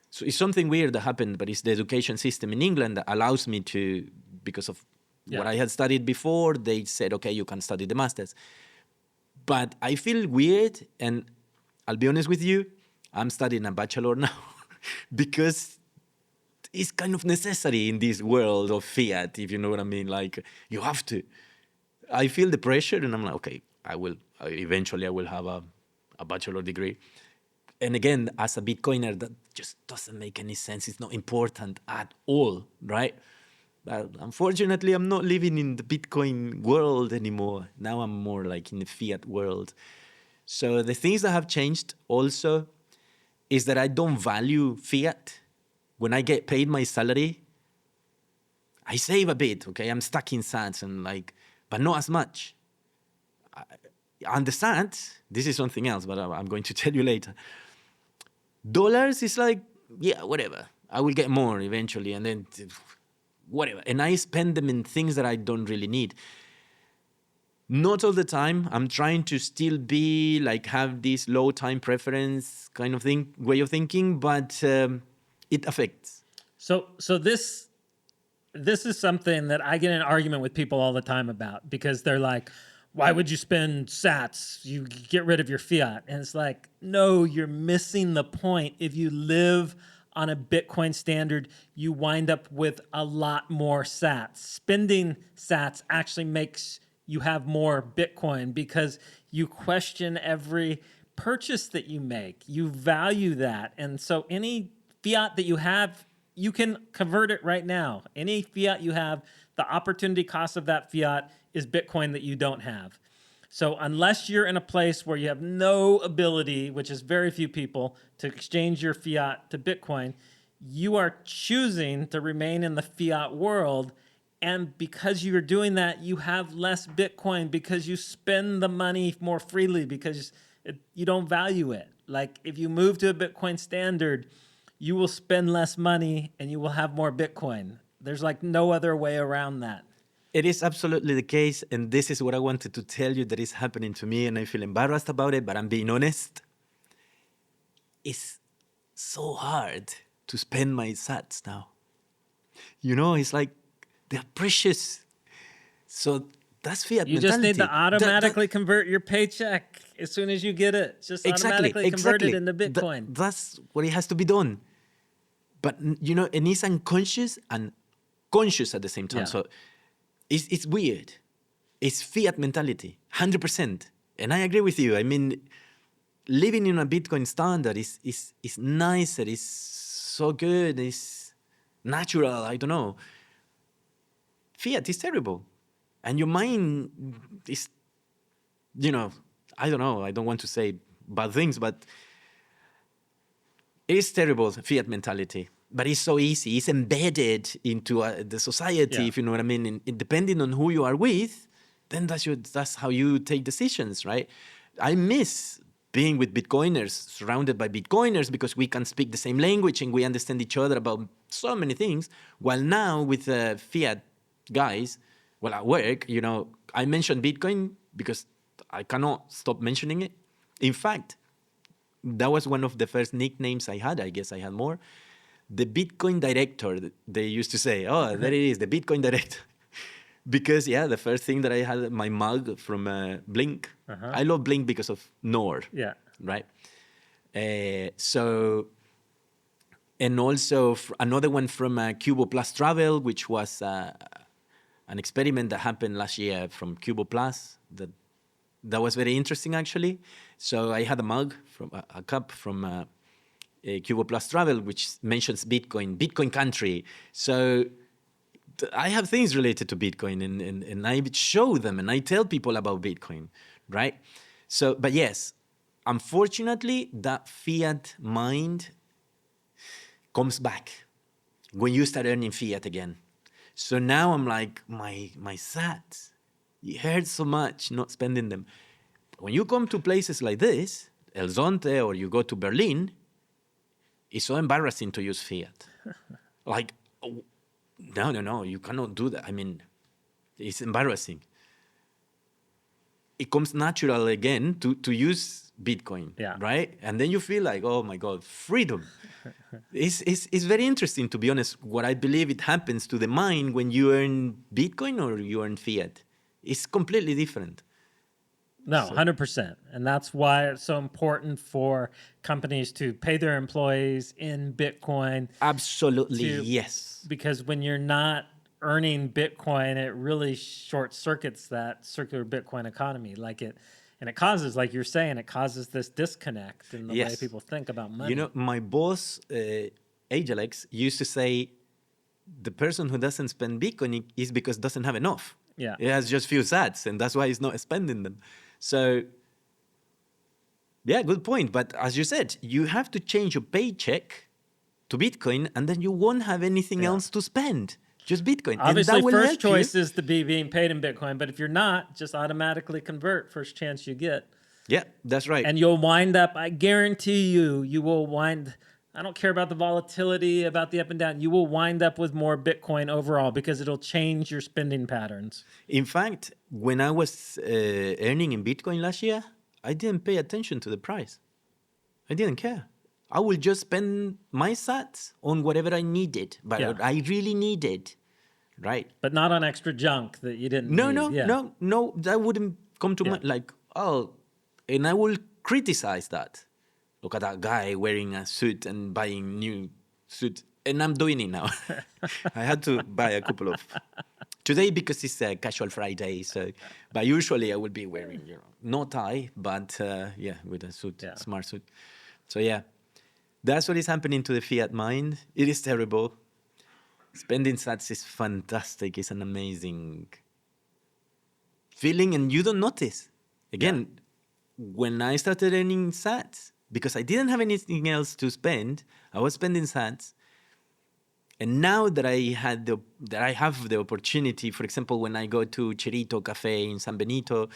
So it's something weird that happened, but it's the education system in England that allows me to, because of what I had studied before, they said, okay, you can study the master's. But I feel weird, and I'll be honest with you, I'm studying a bachelor now because it's kind of necessary in this world of Fiat, if you know what I mean. Like, you have to. I feel the pressure, and I'm like, okay, eventually I will have a bachelor degree. And again, as a Bitcoiner, that just doesn't make any sense. It's not important at all, right? But unfortunately, I'm not living in the Bitcoin world anymore. Now I'm more like in the Fiat world. So the things that have changed also is that I don't value Fiat. When I get paid my salary, I save a bit, okay? I'm stuck in sats and like, but not as much. On the sats, this is something else, but I'm going to tell you later. Dollars is like, yeah, whatever. I will get more eventually, and then whatever. And I spend them in things that I don't really need. Not all the time. I'm trying to still be like, have this low time preference kind of thing, way of thinking, but it affects. So this is something that I get in an argument with people all the time about, because they're like, why would you spend sats? You get rid of your fiat. And it's like, no, you're missing the point. If you live on a Bitcoin standard, you wind up with a lot more sats. Spending sats actually makes you have more Bitcoin because you question every purchase that you make. You value that. And so any fiat that you have, you can convert it right now. Any fiat you have, the opportunity cost of that fiat is Bitcoin that you don't have. So unless you're in a place where you have no ability, which is very few people, to exchange your fiat to Bitcoin, you are choosing to remain in the fiat world. And because you're doing that, you have less Bitcoin because you spend the money more freely because you don't value it. Like if you move to a Bitcoin standard, you will spend less money and you will have more Bitcoin. There's like no other way around that. It is absolutely the case, and this is what I wanted to tell you that is happening to me, and I feel embarrassed about it, but I'm being honest. It's so hard to spend my sats now. You know, it's like they're precious. So that's fiat You mentality. just need to automatically convert your paycheck as soon as you get it. Just automatically convert it into Bitcoin. That's what it has to be done. But, you know, and it's unconscious and conscious at the same time. Yeah. So it's weird. It's fiat mentality, 100%. And I agree with you. I mean, living in a Bitcoin standard is nicer, it's so good, it's natural, I don't know. Fiat is terrible. And your mind is, you know, I don't know, I don't want to say bad things, but it is terrible, fiat mentality. But it's so easy. It's embedded into the society, if you know what I mean. And depending on who you are with, then that's how you take decisions, right? I miss being with Bitcoiners, surrounded by Bitcoiners, because we can speak the same language and we understand each other about so many things. While now with Fiat guys, well, at work, you know, I mentioned Bitcoin because I cannot stop mentioning it. In fact, that was one of the first nicknames I had. I guess I had more. The Bitcoin director, they used to say, oh, there it is, the Bitcoin director. Because, yeah, the first thing that I had, my mug from Blink. I love Blink because of Nord. Yeah. Right? So, and also another one from Cubo Plus Travel, which was an experiment that happened last year from Cubo Plus that That was very interesting, actually. So I had a mug from a cup from Cubo Plus Travel, which mentions Bitcoin, Bitcoin country. So I have things related to Bitcoin, and I show them and I tell people about Bitcoin, right? So, but yes, unfortunately, that fiat mind comes back when you start earning fiat again. So now I'm like, my sats, it hurts so much not spending them. When you come to places like this, El Zonte, or you go to Berlin, it's so embarrassing to use fiat. Like, oh, no, you cannot do that. I mean, it's embarrassing. It comes natural again to use Bitcoin, Yeah. right? And then you feel like, oh my God, freedom. It's very interesting, to be honest, what I believe it happens to the mind when you earn Bitcoin or you earn fiat. It's completely different. No, So 100%. And that's why it's so important for companies to pay their employees in Bitcoin, absolutely, to yes. because when you're not earning Bitcoin, it really short circuits that circular Bitcoin economy. And it causes, like you're saying, it causes this disconnect in the way Yes. people think about money. You know, my boss, Alex, used to say the person who doesn't spend Bitcoin is because doesn't have enough. Yeah. It has just few sats, and that's why he's not spending them. So, yeah, good point. But as you said, you have to change your paycheck to Bitcoin, and then you won't have anything Yeah. else to spend. Just Bitcoin. Obviously, and that will first help choice you. is to be being paid in Bitcoin, but if you're not, just automatically convert first chance you get. Yeah, that's right. And you'll wind up, I guarantee you will wind, I don't care about the volatility, about the up and down, you will wind up with more Bitcoin overall because it'll change your spending patterns. In fact, when I was earning in Bitcoin last year, I didn't pay attention to the price. I didn't care. I will just spend my sats on whatever I needed, but Yeah. I really needed, right? But not on extra junk that you didn't No, need. no, Yeah. no, that wouldn't come to Yeah. mind. Like, oh, and I will criticize that. Look at that guy wearing a suit and buying new suit, and I'm doing it now. I had to buy a couple of today because it's a casual Friday. So, but usually I would be wearing, no tie, but yeah, with a suit, Yeah. smart suit. So yeah, that's what is happening to the fiat mind. It is terrible. Spending sats is fantastic. It's an amazing feeling, and you don't notice. Again, when I started earning sats, because I didn't have anything else to spend, I was spending sats. And now that I have the opportunity, for example, when I go to Chirito Cafe in San Benito,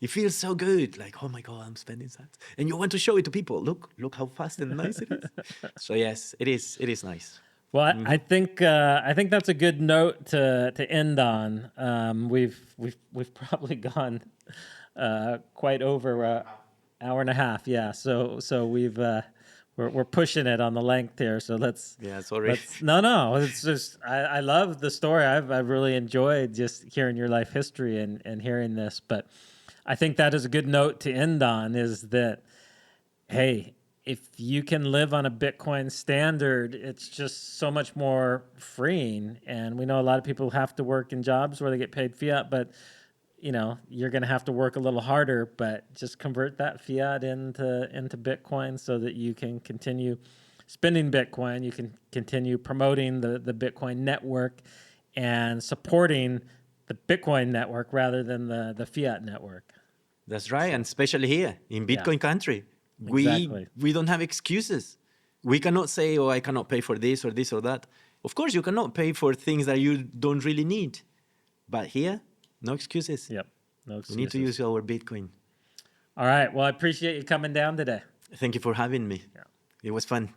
it feels so good. Like, oh my God, I'm spending sats. And you want to show it to people. Look how fast and nice it is. So yes, it is nice. Well, I think that's a good note to end on. We've probably gone quite over an hour and a half. Yeah, so we're pushing it on the length here. So Yeah, sorry. no. It's just I love the story. I've really enjoyed just hearing your life history and hearing this. But I think that is a good note to end on. Is that, hey, if you can live on a Bitcoin standard, it's just so much more freeing. And we know a lot of people have to work in jobs where they get paid fiat, but you're going to have to work a little harder, but just convert that fiat into Bitcoin so that you can continue spending Bitcoin. You can continue promoting the Bitcoin network and supporting the Bitcoin network rather than the fiat network. That's right, and especially here in Bitcoin country, Exactly. we don't have excuses. We cannot say, "Oh, I cannot pay for this or this or that." Of course, you cannot pay for things that you don't really need. But here, no excuses. Yep. No We excuses. need to use our Bitcoin. All right. Well, I appreciate you coming down today. Thank you for having me. Yeah. It was fun.